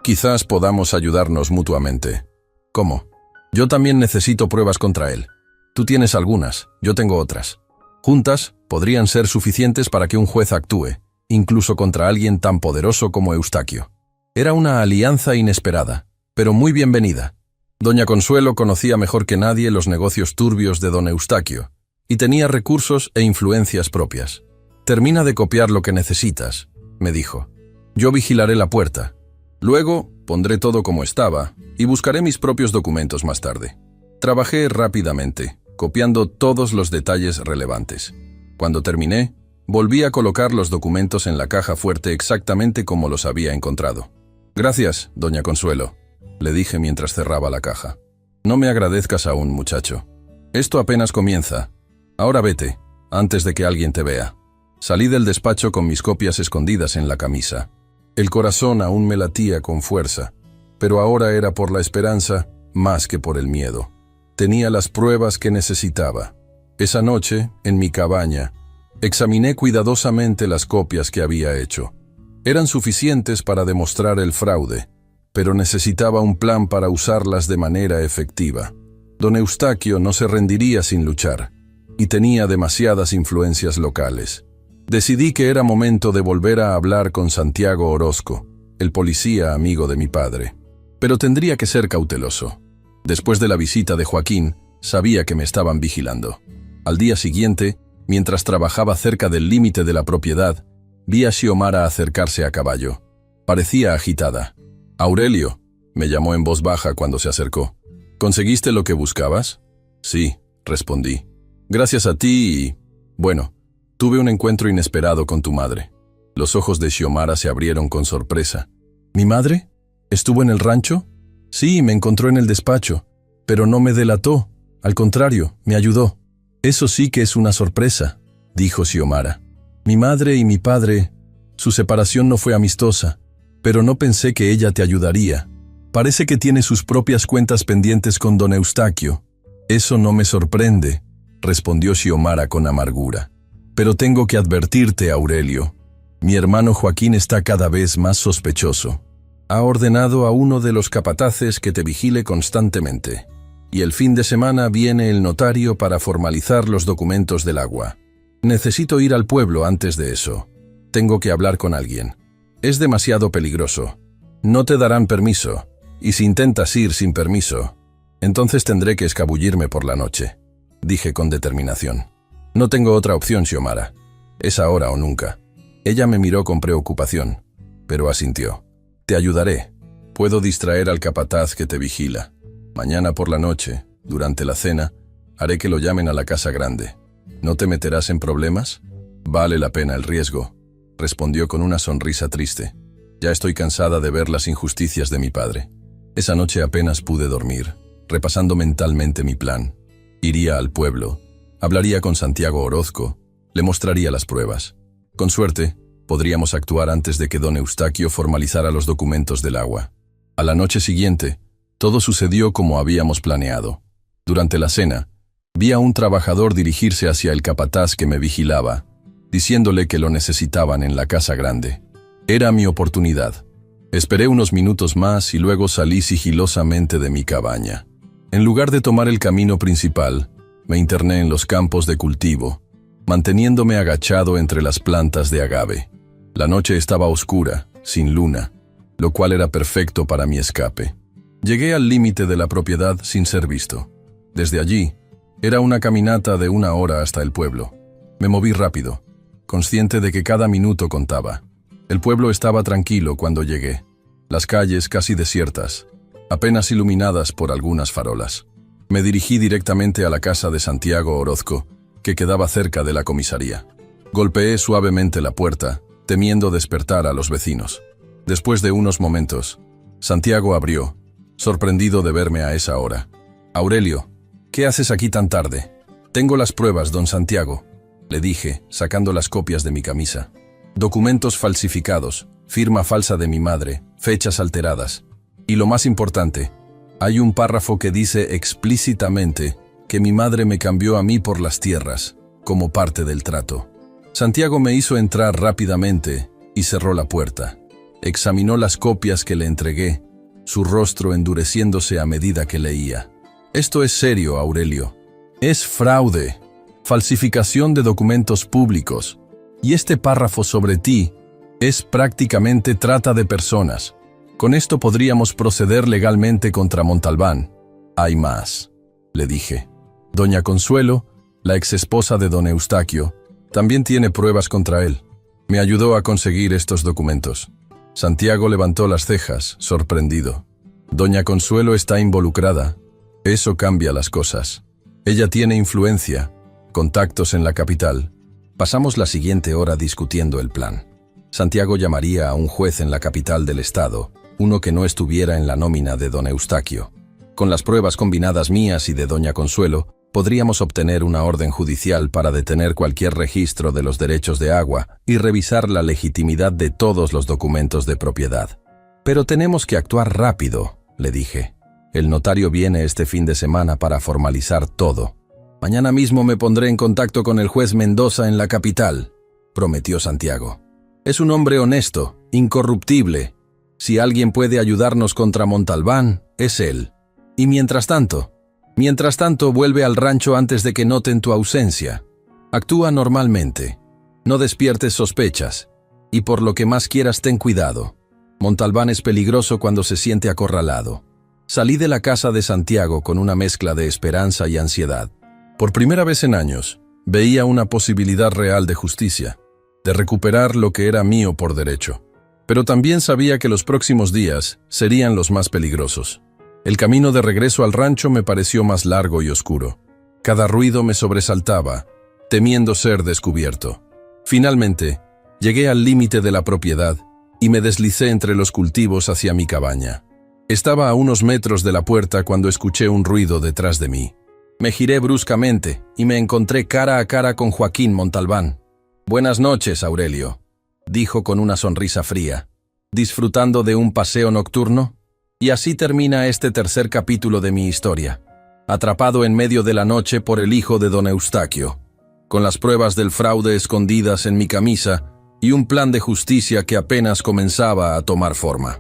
«Quizás podamos ayudarnos mutuamente». «¿Cómo?». «Yo también necesito pruebas contra él. Tú tienes algunas, yo tengo otras. Juntas podrían ser suficientes para que un juez actúe, incluso contra alguien tan poderoso como Eustaquio». Era una alianza inesperada, pero muy bienvenida. Doña Consuelo conocía mejor que nadie los negocios turbios de don Eustaquio, y tenía recursos e influencias propias. «Termina de copiar lo que necesitas», me dijo. «Yo vigilaré la puerta. Luego pondré todo como estaba y buscaré mis propios documentos más tarde». Trabajé rápidamente, copiando todos los detalles relevantes. Cuando terminé, volví a colocar los documentos en la caja fuerte exactamente como los había encontrado. «Gracias, doña Consuelo», le dije mientras cerraba la caja. No me agradezcas aún, muchacho. Esto apenas comienza. Ahora vete, antes de que alguien te vea. Salí del despacho con mis copias escondidas en la camisa. El corazón aún me latía con fuerza, pero ahora era por la esperanza más que por el miedo. Tenía las pruebas que necesitaba. Esa noche, en mi cabaña, examiné cuidadosamente las copias que había hecho. Eran suficientes para demostrar el fraude, pero necesitaba un plan para usarlas de manera efectiva. Don Eustaquio no se rendiría sin luchar, y tenía demasiadas influencias locales. Decidí que era momento de volver a hablar con Santiago Orozco, el policía amigo de mi padre. Pero tendría que ser cauteloso. Después de la visita de Joaquín, sabía que me estaban vigilando. Al día siguiente, mientras trabajaba cerca del límite de la propiedad, vi a Xiomara acercarse a caballo. Parecía agitada. «Aurelio», me llamó en voz baja cuando se acercó. «¿Conseguiste lo que buscabas?» «Sí», respondí. «Gracias a ti y... bueno, tuve un encuentro inesperado con tu madre». Los ojos de Xiomara se abrieron con sorpresa. «¿Mi madre? ¿Estuvo en el rancho?» «Sí, me encontró en el despacho, pero no me delató. Al contrario, me ayudó». «Eso sí que es una sorpresa», dijo Xiomara. «Mi madre y mi padre, su separación no fue amistosa, pero no pensé que ella te ayudaría. Parece que tiene sus propias cuentas pendientes con don Eustaquio». «Eso no me sorprende», respondió Xiomara con amargura. «Pero tengo que advertirte, Aurelio. Mi hermano Joaquín está cada vez más sospechoso. Ha ordenado a uno de los capataces que te vigile constantemente. Y el fin de semana viene el notario para formalizar los documentos del agua. Necesito ir al pueblo antes de eso. Tengo que hablar con alguien. Es demasiado peligroso. No te darán permiso, y si intentas ir sin permiso, entonces tendré que escabullirme por la noche», dije con determinación. «No tengo otra opción, Xiomara. Es ahora o nunca». Ella me miró con preocupación, pero asintió. «Te ayudaré. Puedo distraer al capataz que te vigila. Mañana por la noche, durante la cena, haré que lo llamen a la casa grande. ¿No te meterás en problemas?» «Vale la pena el riesgo», respondió con una sonrisa triste. «Ya estoy cansada de ver las injusticias de mi padre». Esa noche apenas pude dormir, repasando mentalmente mi plan. Iría al pueblo, hablaría con Santiago Orozco, le mostraría las pruebas. Con suerte, podríamos actuar antes de que don Eustaquio formalizara los documentos del agua. A la noche siguiente, todo sucedió como habíamos planeado. Durante la cena, vi a un trabajador dirigirse hacia el capataz que me vigilaba, diciéndole que lo necesitaban en la casa grande. Era mi oportunidad. Esperé unos minutos más y luego salí sigilosamente de mi cabaña. En lugar de tomar el camino principal, me interné en los campos de cultivo, manteniéndome agachado entre las plantas de agave. La noche estaba oscura, sin luna, lo cual era perfecto para mi escape. Llegué al límite de la propiedad sin ser visto. Desde allí, era una caminata de 1 hora hasta el pueblo. Me moví rápido, consciente de que cada minuto contaba. El pueblo estaba tranquilo cuando llegué. Las calles casi desiertas, apenas iluminadas por algunas farolas. Me dirigí directamente a la casa de Santiago Orozco, que quedaba cerca de la comisaría. Golpeé suavemente la puerta, temiendo despertar a los vecinos. Después de unos momentos, Santiago abrió, sorprendido de verme a esa hora. «Aurelio, ¿qué haces aquí tan tarde?» «Tengo las pruebas, don Santiago», le dije, sacando las copias de mi camisa. «Documentos falsificados, firma falsa de mi madre, fechas alteradas. Y lo más importante, hay un párrafo que dice explícitamente que mi madre me cambió a mí por las tierras, como parte del trato». Santiago me hizo entrar rápidamente y cerró la puerta. Examinó las copias que le entregué, su rostro endureciéndose a medida que leía. «Esto es serio, Aurelio. Es fraude, falsificación de documentos públicos. Y este párrafo sobre ti es prácticamente trata de personas. Con esto podríamos proceder legalmente contra Montalbán». «Hay más», le dije. «Doña Consuelo, la exesposa de don Eustaquio, también tiene pruebas contra él. Me ayudó a conseguir estos documentos». Santiago levantó las cejas, sorprendido. «Doña Consuelo está involucrada. Eso cambia las cosas. Ella tiene influencia, contactos en la capital». Pasamos la siguiente hora discutiendo el plan. Santiago llamaría a un juez en la capital del estado, uno que no estuviera en la nómina de don Eustaquio. Con las pruebas combinadas mías y de doña Consuelo, podríamos obtener una orden judicial para detener cualquier registro de los derechos de agua y revisar la legitimidad de todos los documentos de propiedad. Pero tenemos que actuar rápido, le dije. El notario viene este fin de semana para formalizar todo. Mañana mismo me pondré en contacto con el juez Mendoza en la capital, prometió Santiago. Es un hombre honesto, incorruptible. Si alguien puede ayudarnos contra Montalbán, es él. Y mientras tanto, vuelve al rancho antes de que noten tu ausencia. Actúa normalmente. No despiertes sospechas. Y por lo que más quieras, ten cuidado. Montalbán es peligroso cuando se siente acorralado. Salí de la casa de Santiago con una mezcla de esperanza y ansiedad. Por primera vez en años, veía una posibilidad real de justicia, de recuperar lo que era mío por derecho. Pero también sabía que los próximos días serían los más peligrosos. El camino de regreso al rancho me pareció más largo y oscuro. Cada ruido me sobresaltaba, temiendo ser descubierto. Finalmente, llegué al límite de la propiedad y me deslicé entre los cultivos hacia mi cabaña. Estaba a unos metros de la puerta cuando escuché un ruido detrás de mí. Me giré bruscamente y me encontré cara a cara con Joaquín Montalbán. «Buenas noches, Aurelio», dijo con una sonrisa fría. «¿Disfrutando de un paseo nocturno?» Y así termina este tercer capítulo de mi historia. Atrapado en medio de la noche por el hijo de don Eustaquio, con las pruebas del fraude escondidas en mi camisa y un plan de justicia que apenas comenzaba a tomar forma.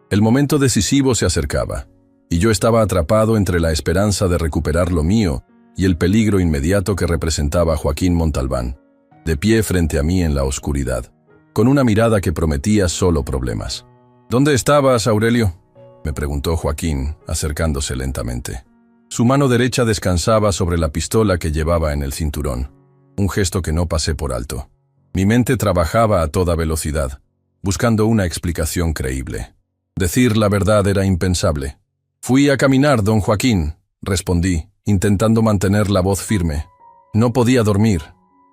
El momento decisivo se acercaba, y yo estaba atrapado entre la esperanza de recuperar lo mío y el peligro inmediato que representaba Joaquín Montalbán, de pie frente a mí en la oscuridad, con una mirada que prometía solo problemas. «¿Dónde estabas, Aurelio?», me preguntó Joaquín, acercándose lentamente. Su mano derecha descansaba sobre la pistola que llevaba en el cinturón, un gesto que no pasé por alto. Mi mente trabajaba a toda velocidad, buscando una explicación creíble. Decir la verdad era impensable. «Fui a caminar, don Joaquín», respondí, intentando mantener la voz firme. No podía dormir.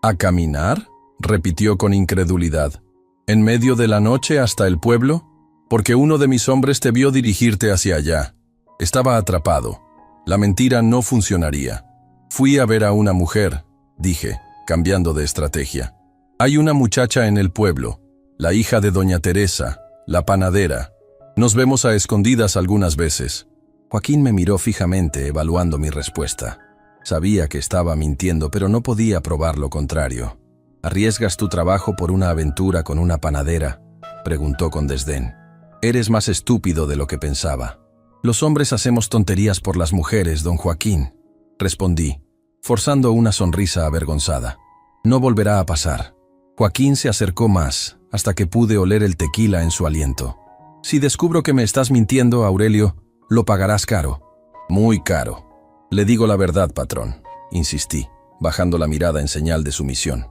«¿A caminar?», repitió con incredulidad. «¿En medio de la noche hasta el pueblo? Porque uno de mis hombres te vio dirigirte hacia allá». Estaba atrapado. La mentira no funcionaría. «Fui a ver a una mujer», dije, cambiando de estrategia. «Hay una muchacha en el pueblo, la hija de doña Teresa, la panadera. Nos vemos a escondidas algunas veces». Joaquín me miró fijamente, evaluando mi respuesta. Sabía que estaba mintiendo, pero no podía probar lo contrario. «¿Arriesgas tu trabajo por una aventura con una panadera?», preguntó con desdén. «Eres más estúpido de lo que pensaba». «Los hombres hacemos tonterías por las mujeres, don Joaquín», respondí, forzando una sonrisa avergonzada. «No volverá a pasar». Joaquín se acercó más, hasta que pude oler el tequila en su aliento. «Si descubro que me estás mintiendo, Aurelio, lo pagarás caro». «Muy caro». «Le digo la verdad, patrón», insistí, bajando la mirada en señal de sumisión.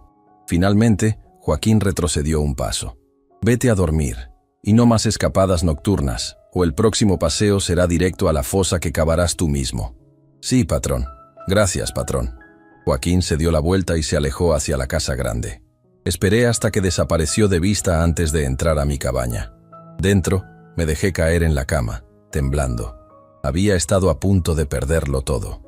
Finalmente, Joaquín retrocedió un paso. «Vete a dormir, y no más escapadas nocturnas, o el próximo paseo será directo a la fosa que cavarás tú mismo». «Sí, patrón. Gracias, patrón». Joaquín se dio la vuelta y se alejó hacia la casa grande. Esperé hasta que desapareció de vista antes de entrar a mi cabaña. Dentro, me dejé caer en la cama, temblando. Había estado a punto de perderlo todo.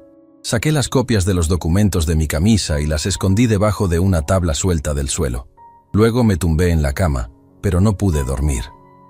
Saqué las copias de los documentos de mi camisa y las escondí debajo de una tabla suelta del suelo. Luego me tumbé en la cama, pero no pude dormir.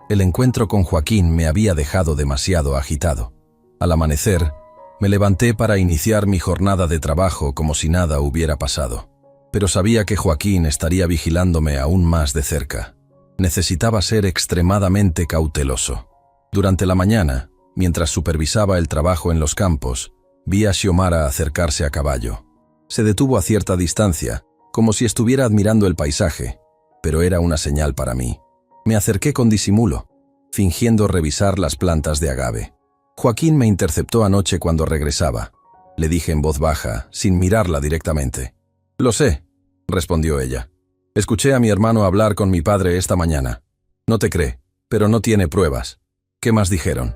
El encuentro con Joaquín me había dejado demasiado agitado. Al amanecer, me levanté para iniciar mi jornada de trabajo como si nada hubiera pasado. Pero sabía que Joaquín estaría vigilándome aún más de cerca. Necesitaba ser extremadamente cauteloso. Durante la mañana, mientras supervisaba el trabajo en los campos, vi a Xiomara acercarse a caballo. Se detuvo a cierta distancia, como si estuviera admirando el paisaje, pero era una señal para mí. Me acerqué con disimulo, fingiendo revisar las plantas de agave. Joaquín me interceptó anoche cuando regresaba. Le dije en voz baja, sin mirarla directamente. «Lo sé», respondió ella. «Escuché a mi hermano hablar con mi padre esta mañana. No te cree, pero no tiene pruebas». «¿Qué más dijeron?»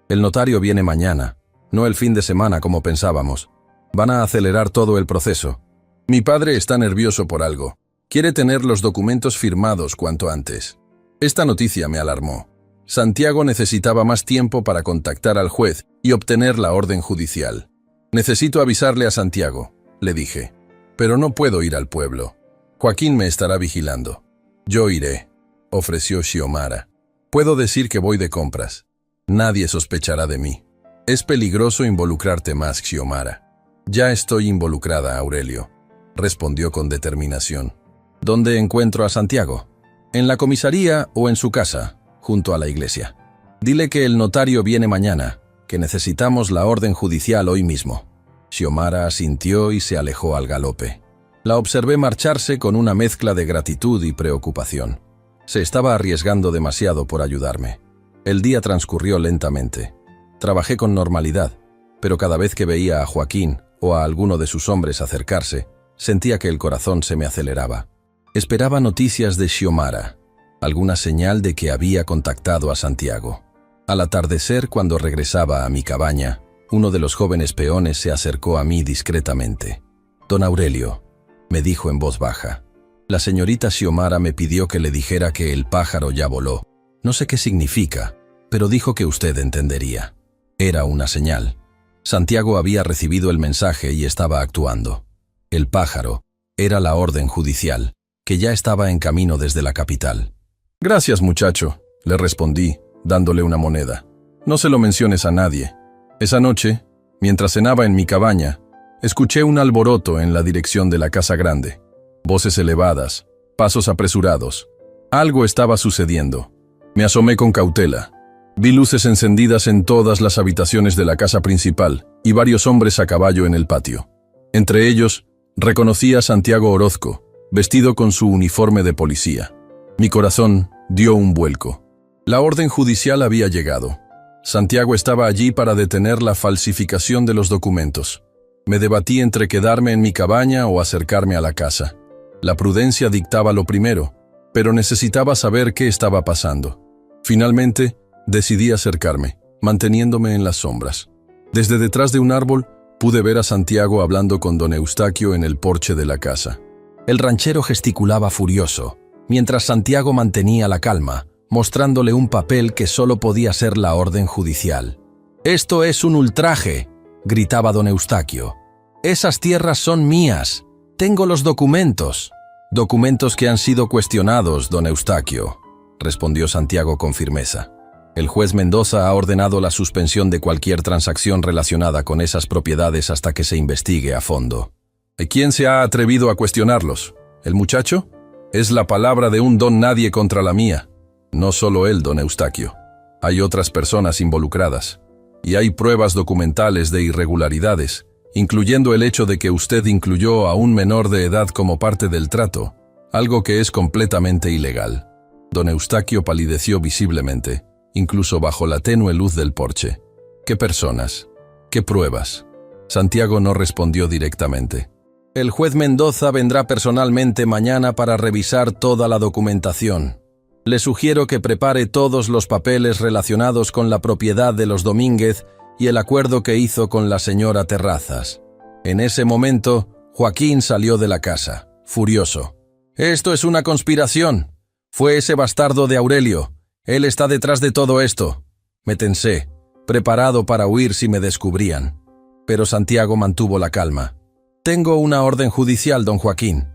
«El notario viene mañana, no el fin de semana como pensábamos. Van a acelerar todo el proceso. Mi padre está nervioso por algo. Quiere tener los documentos firmados cuanto antes». Esta noticia me alarmó. Santiago necesitaba más tiempo para contactar al juez y obtener la orden judicial. Necesito avisarle a Santiago, le dije. Pero no puedo ir al pueblo. Joaquín me estará vigilando. Yo iré, ofreció Xiomara. Puedo decir que voy de compras. Nadie sospechará de mí. Es peligroso involucrarte más, Xiomara. Ya estoy involucrada, Aurelio, respondió con determinación. ¿Dónde encuentro a Santiago? ¿En la comisaría o en su casa, junto a la iglesia? Dile que el notario viene mañana, que necesitamos la orden judicial hoy mismo. Xiomara asintió y se alejó al galope. La observé marcharse con una mezcla de gratitud y preocupación. Se estaba arriesgando demasiado por ayudarme. El día transcurrió lentamente. Trabajé con normalidad, pero cada vez que veía a Joaquín o a alguno de sus hombres acercarse, sentía que el corazón se me aceleraba. Esperaba noticias de Xiomara, alguna señal de que había contactado a Santiago. Al atardecer, cuando regresaba a mi cabaña, uno de los jóvenes peones se acercó a mí discretamente. «Don Aurelio», me dijo en voz baja. «La señorita Xiomara me pidió que le dijera que el pájaro ya voló. No sé qué significa, pero dijo que usted entendería. Era una señal. Santiago había recibido el mensaje y estaba actuando. El pájaro era la orden judicial, que ya estaba en camino desde la capital». «Gracias, muchacho», le respondí, dándole una moneda. «No se lo menciones a nadie». Esa noche, mientras cenaba en mi cabaña, escuché un alboroto en la dirección de la casa grande. Voces elevadas, pasos apresurados. Algo estaba sucediendo. Me asomé con cautela. Vi luces encendidas en todas las habitaciones de la casa principal y varios hombres a caballo en el patio. Entre ellos, reconocí a Santiago Orozco, vestido con su uniforme de policía. Mi corazón dio un vuelco. La orden judicial había llegado. Santiago estaba allí para detener la falsificación de los documentos. Me debatí entre quedarme en mi cabaña o acercarme a la casa. La prudencia dictaba lo primero, pero necesitaba saber qué estaba pasando. Finalmente, decidí acercarme, manteniéndome en las sombras. Desde detrás de un árbol, pude ver a Santiago hablando con don Eustaquio en el porche de la casa. El ranchero gesticulaba furioso, mientras Santiago mantenía la calma, mostrándole un papel que solo podía ser la orden judicial. «Esto es un ultraje», gritaba don Eustaquio. «Esas tierras son mías. Tengo los documentos». «Documentos que han sido cuestionados, don Eustaquio», respondió Santiago con firmeza. «El juez Mendoza ha ordenado la suspensión de cualquier transacción relacionada con esas propiedades hasta que se investigue a fondo». «¿Y quién se ha atrevido a cuestionarlos? ¿El muchacho? Es la palabra de un don nadie contra la mía». «No solo él, don Eustaquio. Hay otras personas involucradas. Y hay pruebas documentales de irregularidades, incluyendo el hecho de que usted incluyó a un menor de edad como parte del trato, algo que es completamente ilegal». Don Eustaquio palideció visiblemente, incluso bajo la tenue luz del porche. «¿Qué personas? ¿Qué pruebas?». Santiago no respondió directamente. «El juez Mendoza vendrá personalmente mañana para revisar toda la documentación. Le sugiero que prepare todos los papeles relacionados con la propiedad de los Domínguez y el acuerdo que hizo con la señora Terrazas». En ese momento, Joaquín salió de la casa, furioso. «Esto es una conspiración. Fue ese bastardo de Aurelio. Él está detrás de todo esto». Me tensé, preparado para huir si me descubrían. Pero Santiago mantuvo la calma. «Tengo una orden judicial, don Joaquín».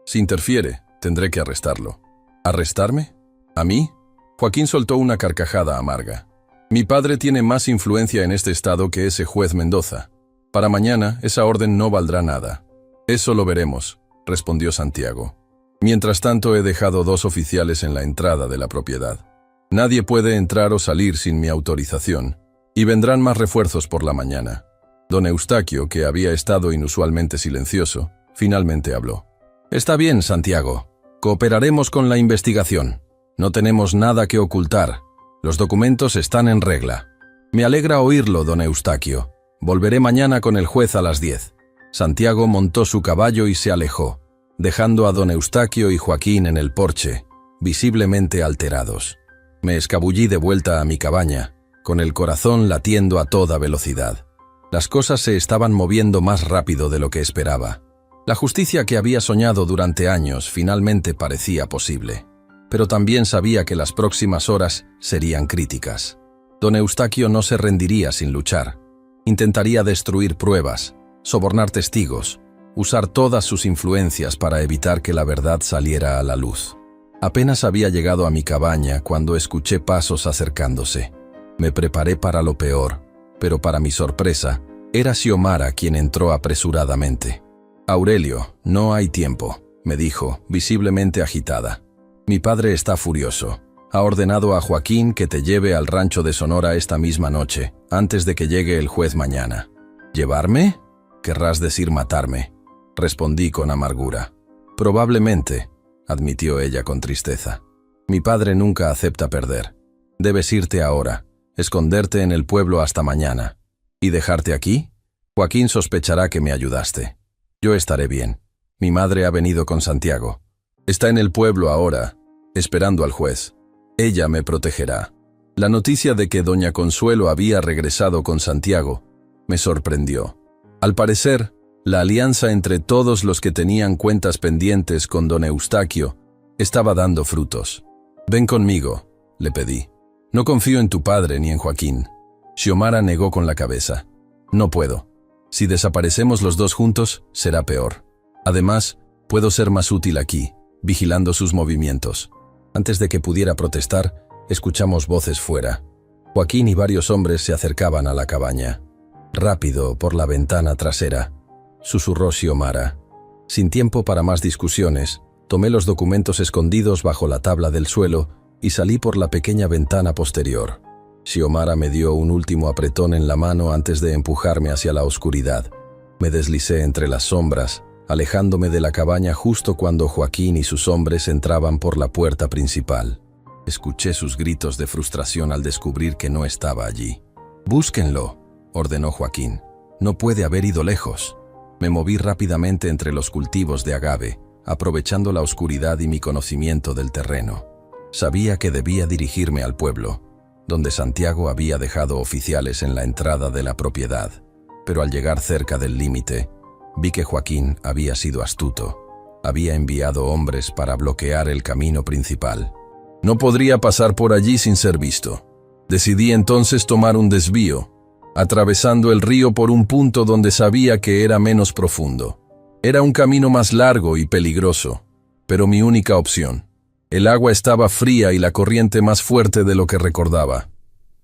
«Si interfiere, tendré que arrestarlo». «¿Arrestarme? ¿A mí?». Joaquín soltó una carcajada amarga. «Mi padre tiene más influencia en este estado que ese juez Mendoza. Para mañana, esa orden no valdrá nada». «Eso lo veremos», respondió Santiago. «Mientras tanto, he dejado 2 oficiales en la entrada de la propiedad. Nadie puede entrar o salir sin mi autorización, y vendrán más refuerzos por la mañana». Don Eustaquio, que había estado inusualmente silencioso, finalmente habló. «Está bien, Santiago. Cooperaremos con la investigación. No tenemos nada que ocultar. Los documentos están en regla». «Me alegra oírlo, don Eustaquio. Volveré mañana con el juez a las 10». Santiago montó su caballo y se alejó, dejando a don Eustaquio y Joaquín en el porche, visiblemente alterados. Me escabullí de vuelta a mi cabaña, con el corazón latiendo a toda velocidad. Las cosas se estaban moviendo más rápido de lo que esperaba. La justicia que había soñado durante años finalmente parecía posible. pero también sabía que las próximas horas serían críticas. Don Eustaquio no se rendiría sin luchar. Intentaría destruir pruebas, sobornar testigos, usar todas sus influencias para evitar que la verdad saliera a la luz. Apenas había llegado a mi cabaña cuando escuché pasos acercándose. Me preparé para lo peor, pero para mi sorpresa, era Xiomara quien entró apresuradamente. «Aurelio, no hay tiempo», me dijo, visiblemente agitada. «Mi padre está furioso. Ha ordenado a Joaquín que te lleve al rancho de Sonora esta misma noche, antes de que llegue el juez mañana». «¿Llevarme? Querrás decir matarme», respondí con amargura. «Probablemente», admitió ella con tristeza. «Mi padre nunca acepta perder. Debes irte ahora, esconderte en el pueblo hasta mañana. ¿Y dejarte aquí? Joaquín sospechará que me ayudaste. Yo estaré bien. Mi madre ha venido con Santiago. Está en el pueblo ahora, esperando al juez. Ella me protegerá». La noticia de que doña Consuelo había regresado con Santiago me sorprendió. Al parecer, la alianza entre todos los que tenían cuentas pendientes con don Eustaquio estaba dando frutos. «Ven conmigo», le pedí. «No confío en tu padre ni en Joaquín». Xiomara negó con la cabeza. «No puedo. Si desaparecemos los dos juntos, será peor. Además, puedo ser más útil aquí, vigilando sus movimientos». Antes de que pudiera protestar, escuchamos voces fuera. Joaquín y varios hombres se acercaban a la cabaña. «Rápido, por la ventana trasera», susurró Xiomara. Sin tiempo para más discusiones, tomé los documentos escondidos bajo la tabla del suelo y salí por la pequeña ventana posterior. Xiomara me dio un último apretón en la mano antes de empujarme hacia la oscuridad. Me deslicé entre las sombras, alejándome de la cabaña justo cuando Joaquín y sus hombres entraban por la puerta principal. Escuché sus gritos de frustración al descubrir que no estaba allí. «Búsquenlo», ordenó Joaquín. «No puede haber ido lejos». Me moví rápidamente entre los cultivos de agave, aprovechando la oscuridad y mi conocimiento del terreno. Sabía que debía dirigirme al pueblo, donde Santiago había dejado oficiales en la entrada de la propiedad, pero al llegar cerca del límite, vi que Joaquín había sido astuto. Había enviado hombres para bloquear el camino principal. No podría pasar por allí sin ser visto. Decidí entonces tomar un desvío, atravesando el río por un punto donde sabía que era menos profundo. Era un camino más largo y peligroso, pero mi única opción. El agua estaba fría y la corriente más fuerte de lo que recordaba.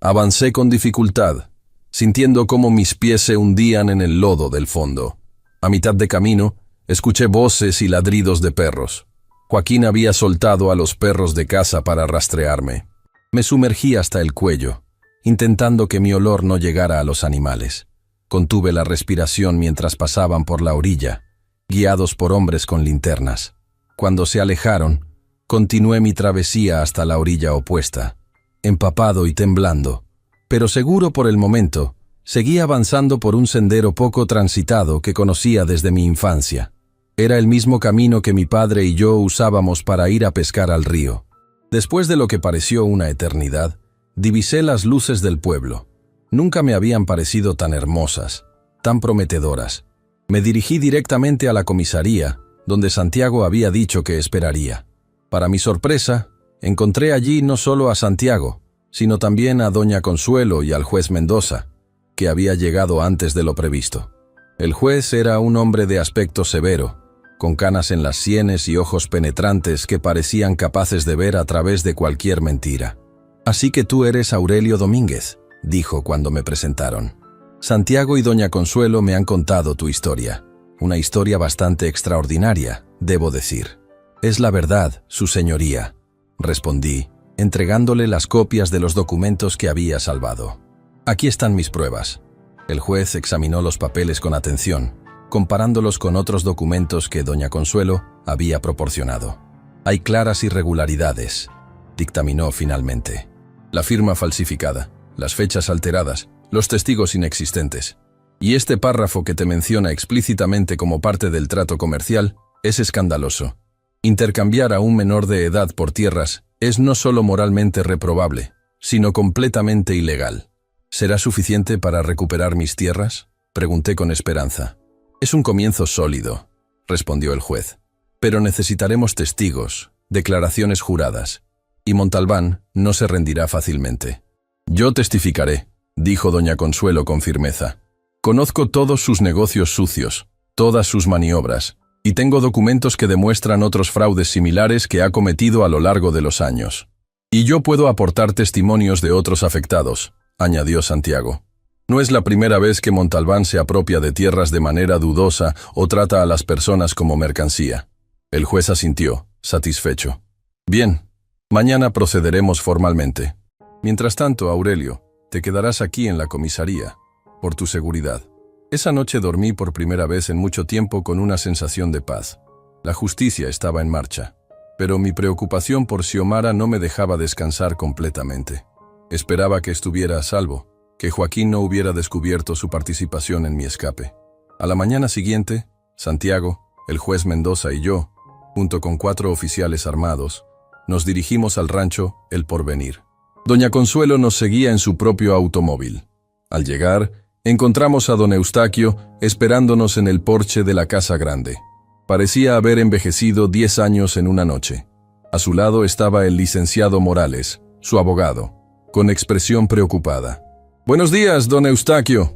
Avancé con dificultad, sintiendo cómo mis pies se hundían en el lodo del fondo. A mitad de camino, escuché voces y ladridos de perros. Joaquín había soltado a los perros de caza para rastrearme. Me sumergí hasta el cuello, intentando que mi olor no llegara a los animales. Contuve la respiración mientras pasaban por la orilla, guiados por hombres con linternas. Cuando se alejaron, continué mi travesía hasta la orilla opuesta, empapado y temblando, pero seguro por el momento. Seguí avanzando por un sendero poco transitado que conocía desde mi infancia. Era el mismo camino que mi padre y yo usábamos para ir a pescar al río. Después de lo que pareció una eternidad, divisé las luces del pueblo. Nunca me habían parecido tan hermosas, tan prometedoras. Me dirigí directamente a la comisaría, donde Santiago había dicho que esperaría. Para mi sorpresa, encontré allí no solo a Santiago, sino también a doña Consuelo y al juez Mendoza, que había llegado antes de lo previsto. El juez era un hombre de aspecto severo, con canas en las sienes y ojos penetrantes que parecían capaces de ver a través de cualquier mentira. «Así que tú eres Aurelio Domínguez», dijo cuando me presentaron. «Santiago y doña Consuelo me han contado tu historia. Una historia bastante extraordinaria, debo decir». «Es la verdad, su señoría», respondí, entregándole las copias de los documentos que había salvado. «Aquí están mis pruebas». El juez examinó los papeles con atención, comparándolos con otros documentos que doña Consuelo había proporcionado. «Hay claras irregularidades», dictaminó finalmente. «La firma falsificada, las fechas alteradas, los testigos inexistentes. Y este párrafo que te menciona explícitamente como parte del trato comercial es escandaloso. Intercambiar a un menor de edad por tierras es no solo moralmente reprobable, sino completamente ilegal». «¿Será suficiente para recuperar mis tierras?», pregunté con esperanza. «Es un comienzo sólido», respondió el juez. «Pero necesitaremos testigos, declaraciones juradas. Y Montalbán no se rendirá fácilmente. Yo testificaré, dijo doña Consuelo con firmeza. Conozco todos sus negocios sucios, todas sus maniobras, y tengo documentos que demuestran otros fraudes similares que ha cometido a lo largo de los años. Y yo puedo aportar testimonios de otros afectados, añadió Santiago. No es la primera vez que Montalbán se apropia de tierras de manera dudosa o trata a las personas como mercancía. El juez asintió, satisfecho. Bien, mañana procederemos formalmente. Mientras tanto, Aurelio, te quedarás aquí en la comisaría, por tu seguridad. Esa noche dormí por primera vez en mucho tiempo con una sensación de paz. La justicia estaba en marcha, pero mi preocupación por Xiomara no me dejaba descansar completamente. Esperaba que estuviera a salvo, que Joaquín no hubiera descubierto su participación en mi escape. A la mañana siguiente, Santiago, el juez Mendoza y yo, junto con 4 oficiales armados, nos dirigimos al rancho El Porvenir. Doña Consuelo nos seguía en su propio automóvil. Al llegar, encontramos a don Eustaquio esperándonos en el porche de la casa grande. Parecía haber envejecido 10 años en una noche. A su lado estaba el licenciado Morales, su abogado, con expresión preocupada. «Buenos días, don Eustaquio»,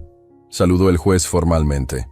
saludó el juez formalmente.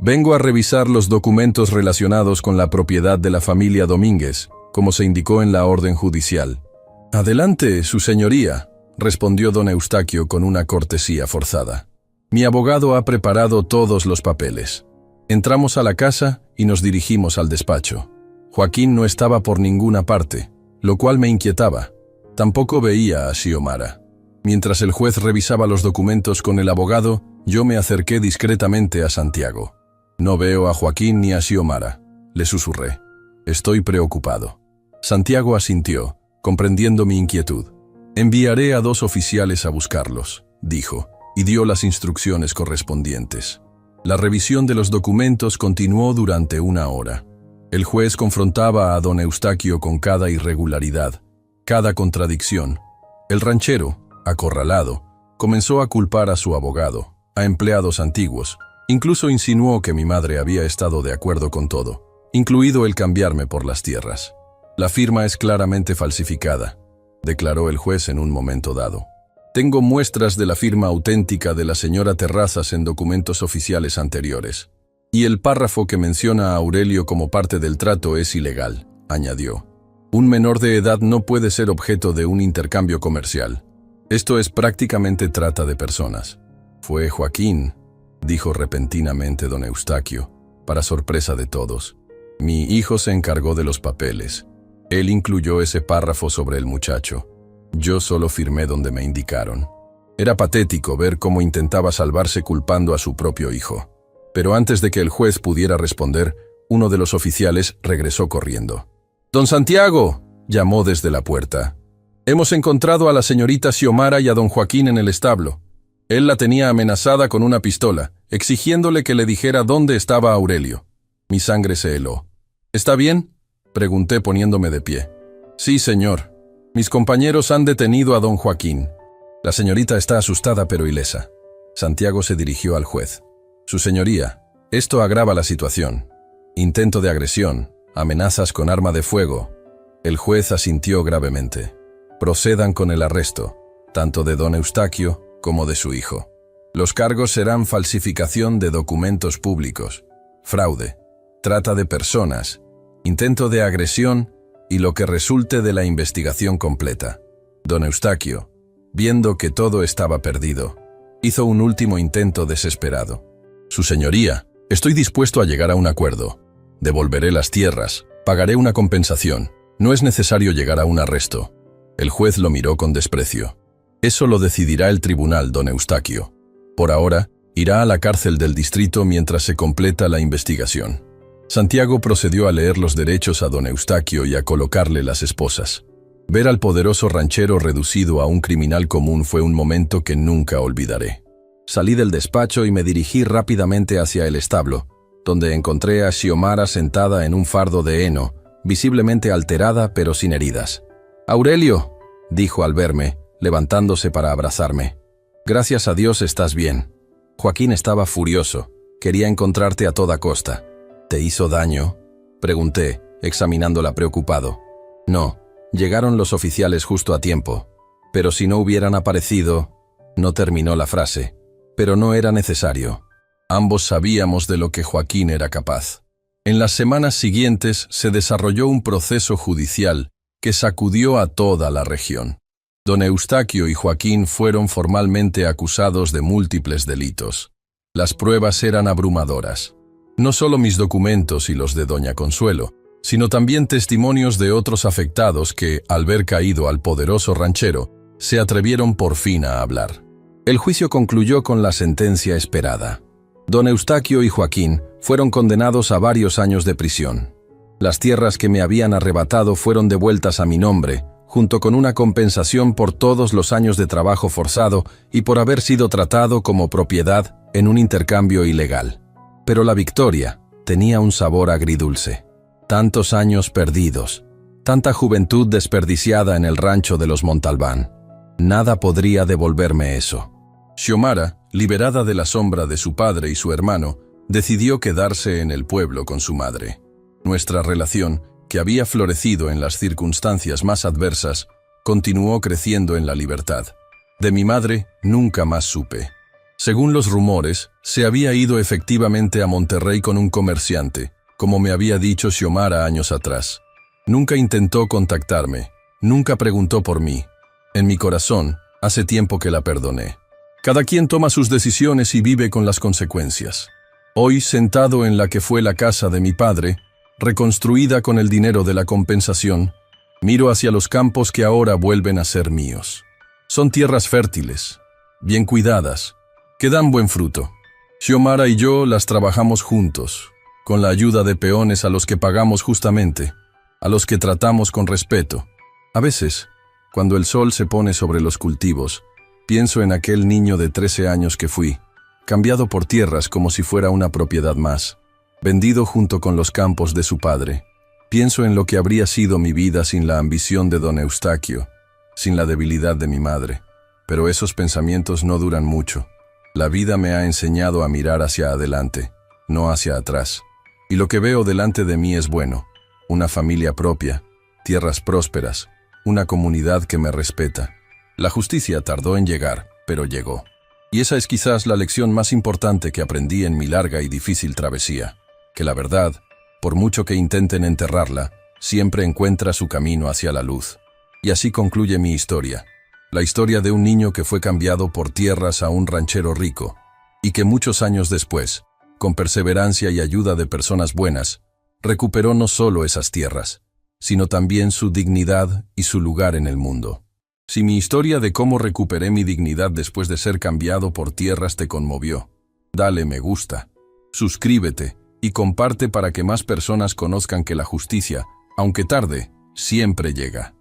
«Vengo a revisar los documentos relacionados con la propiedad de la familia Domínguez, como se indicó en la orden judicial». «Adelante, su señoría», respondió don Eustaquio con una cortesía forzada. «Mi abogado ha preparado todos los papeles». Entramos a la casa y nos dirigimos al despacho. Joaquín no estaba por ninguna parte, lo cual me inquietaba. Tampoco veía a Xiomara. Mientras el juez revisaba los documentos con el abogado, yo me acerqué discretamente a Santiago. «No veo a Joaquín ni a Xiomara», le susurré. «Estoy preocupado». Santiago asintió, comprendiendo mi inquietud. «Enviaré a 2 oficiales a buscarlos», dijo, y dio las instrucciones correspondientes. La revisión de los documentos continuó durante 1 hora. El juez confrontaba a don Eustaquio con cada irregularidad, cada contradicción. El ranchero, acorralado, comenzó a culpar a su abogado, a empleados antiguos. Incluso insinuó que mi madre había estado de acuerdo con todo, incluido el cambiarme por las tierras. «La firma es claramente falsificada», declaró el juez en un momento dado. «Tengo muestras de la firma auténtica de la señora Terrazas en documentos oficiales anteriores. Y el párrafo que menciona a Aurelio como parte del trato es ilegal», añadió. «Un menor de edad no puede ser objeto de un intercambio comercial. Esto es prácticamente trata de personas». «Fue Joaquín», dijo repentinamente don Eustaquio, para sorpresa de todos. «Mi hijo se encargó de los papeles. Él incluyó ese párrafo sobre el muchacho. Yo solo firmé donde me indicaron». Era patético ver cómo intentaba salvarse culpando a su propio hijo. Pero antes de que el juez pudiera responder, uno de los oficiales regresó corriendo. «Don Santiago», llamó desde la puerta. «Hemos encontrado a la señorita Xiomara y a don Joaquín en el establo. Él la tenía amenazada con una pistola, exigiéndole que le dijera dónde estaba Aurelio». Mi sangre se heló. «¿Está bien?», pregunté poniéndome de pie. «Sí, señor. Mis compañeros han detenido a don Joaquín». «La señorita está asustada pero ilesa». Santiago se dirigió al juez. «Su señoría, esto agrava la situación. Intento de agresión, amenazas con arma de fuego». El juez asintió gravemente. «Procedan con el arresto, tanto de don Eustaquio como de su hijo. Los cargos serán falsificación de documentos públicos, fraude, trata de personas, intento de agresión y lo que resulte de la investigación completa». Don Eustaquio, viendo que todo estaba perdido, hizo un último intento desesperado. «Su señoría, estoy dispuesto a llegar a un acuerdo. Devolveré las tierras, pagaré una compensación. No es necesario llegar a un arresto». El juez lo miró con desprecio. «Eso lo decidirá el tribunal, don Eustaquio. Por ahora, irá a la cárcel del distrito mientras se completa la investigación». Santiago procedió a leer los derechos a don Eustaquio y a colocarle las esposas. Ver al poderoso ranchero reducido a un criminal común fue un momento que nunca olvidaré. Salí del despacho y me dirigí rápidamente hacia el establo, donde encontré a Xiomara sentada en un fardo de heno, visiblemente alterada pero sin heridas. «Aurelio», dijo al verme, levantándose para abrazarme. «Gracias a Dios estás bien». Joaquín estaba furioso. Quería encontrarte a toda costa. «¿Te hizo daño?», pregunté, examinándola preocupado. No, llegaron los oficiales justo a tiempo. Pero si no hubieran aparecido... No terminó la frase. Pero no era necesario. Ambos sabíamos de lo que Joaquín era capaz. En las semanas siguientes se desarrolló un proceso judicial que sacudió a toda la región. Don Eustaquio y Joaquín fueron formalmente acusados de múltiples delitos. Las pruebas eran abrumadoras. No solo mis documentos y los de doña Consuelo, sino también testimonios de otros afectados que, al ver caído al poderoso ranchero, se atrevieron por fin a hablar. El juicio concluyó con la sentencia esperada. Don Eustaquio y Joaquín fueron condenados a varios años de prisión. Las tierras que me habían arrebatado fueron devueltas a mi nombre, junto con una compensación por todos los años de trabajo forzado y por haber sido tratado como propiedad en un intercambio ilegal. Pero la victoria tenía un sabor agridulce. Tantos años perdidos, tanta juventud desperdiciada en el rancho de los Montalbán. Nada podría devolverme eso. Xiomara, liberada de la sombra de su padre y su hermano, decidió quedarse en el pueblo con su madre. Nuestra relación, que había florecido en las circunstancias más adversas, continuó creciendo en la libertad. De mi madre nunca más supe. Según los rumores, se había ido efectivamente a Monterrey con un comerciante, como me había dicho Xiomara años atrás. Nunca intentó contactarme, nunca preguntó por mí. En mi corazón, hace tiempo que la perdoné. Cada quien toma sus decisiones y vive con las consecuencias. Hoy, sentado en la que fue la casa de mi padre, reconstruida con el dinero de la compensación, miro hacia los campos que ahora vuelven a ser míos. Son tierras fértiles, bien cuidadas, que dan buen fruto. Xiomara y yo las trabajamos juntos, con la ayuda de peones a los que pagamos justamente, a los que tratamos con respeto. A veces, cuando el sol se pone sobre los cultivos, pienso en aquel niño de 13 años que fui, cambiado por tierras como si fuera una propiedad más, vendido junto con los campos de su padre. Pienso en lo que habría sido mi vida sin la ambición de don Eustaquio, sin la debilidad de mi madre. Pero esos pensamientos no duran mucho. La vida me ha enseñado a mirar hacia adelante, no hacia atrás. Y lo que veo delante de mí es bueno: una familia propia, tierras prósperas, una comunidad que me respeta. La justicia tardó en llegar, pero llegó. Y esa es quizás la lección más importante que aprendí en mi larga y difícil travesía, que la verdad, por mucho que intenten enterrarla, siempre encuentra su camino hacia la luz. Y así concluye mi historia, la historia de un niño que fue cambiado por tierras a un ranchero rico, y que muchos años después, con perseverancia y ayuda de personas buenas, recuperó no solo esas tierras, sino también su dignidad y su lugar en el mundo. Si mi historia de cómo recuperé mi dignidad después de ser cambiado por tierras te conmovió, dale me gusta, suscríbete y comparte para que más personas conozcan que la justicia, aunque tarde, siempre llega.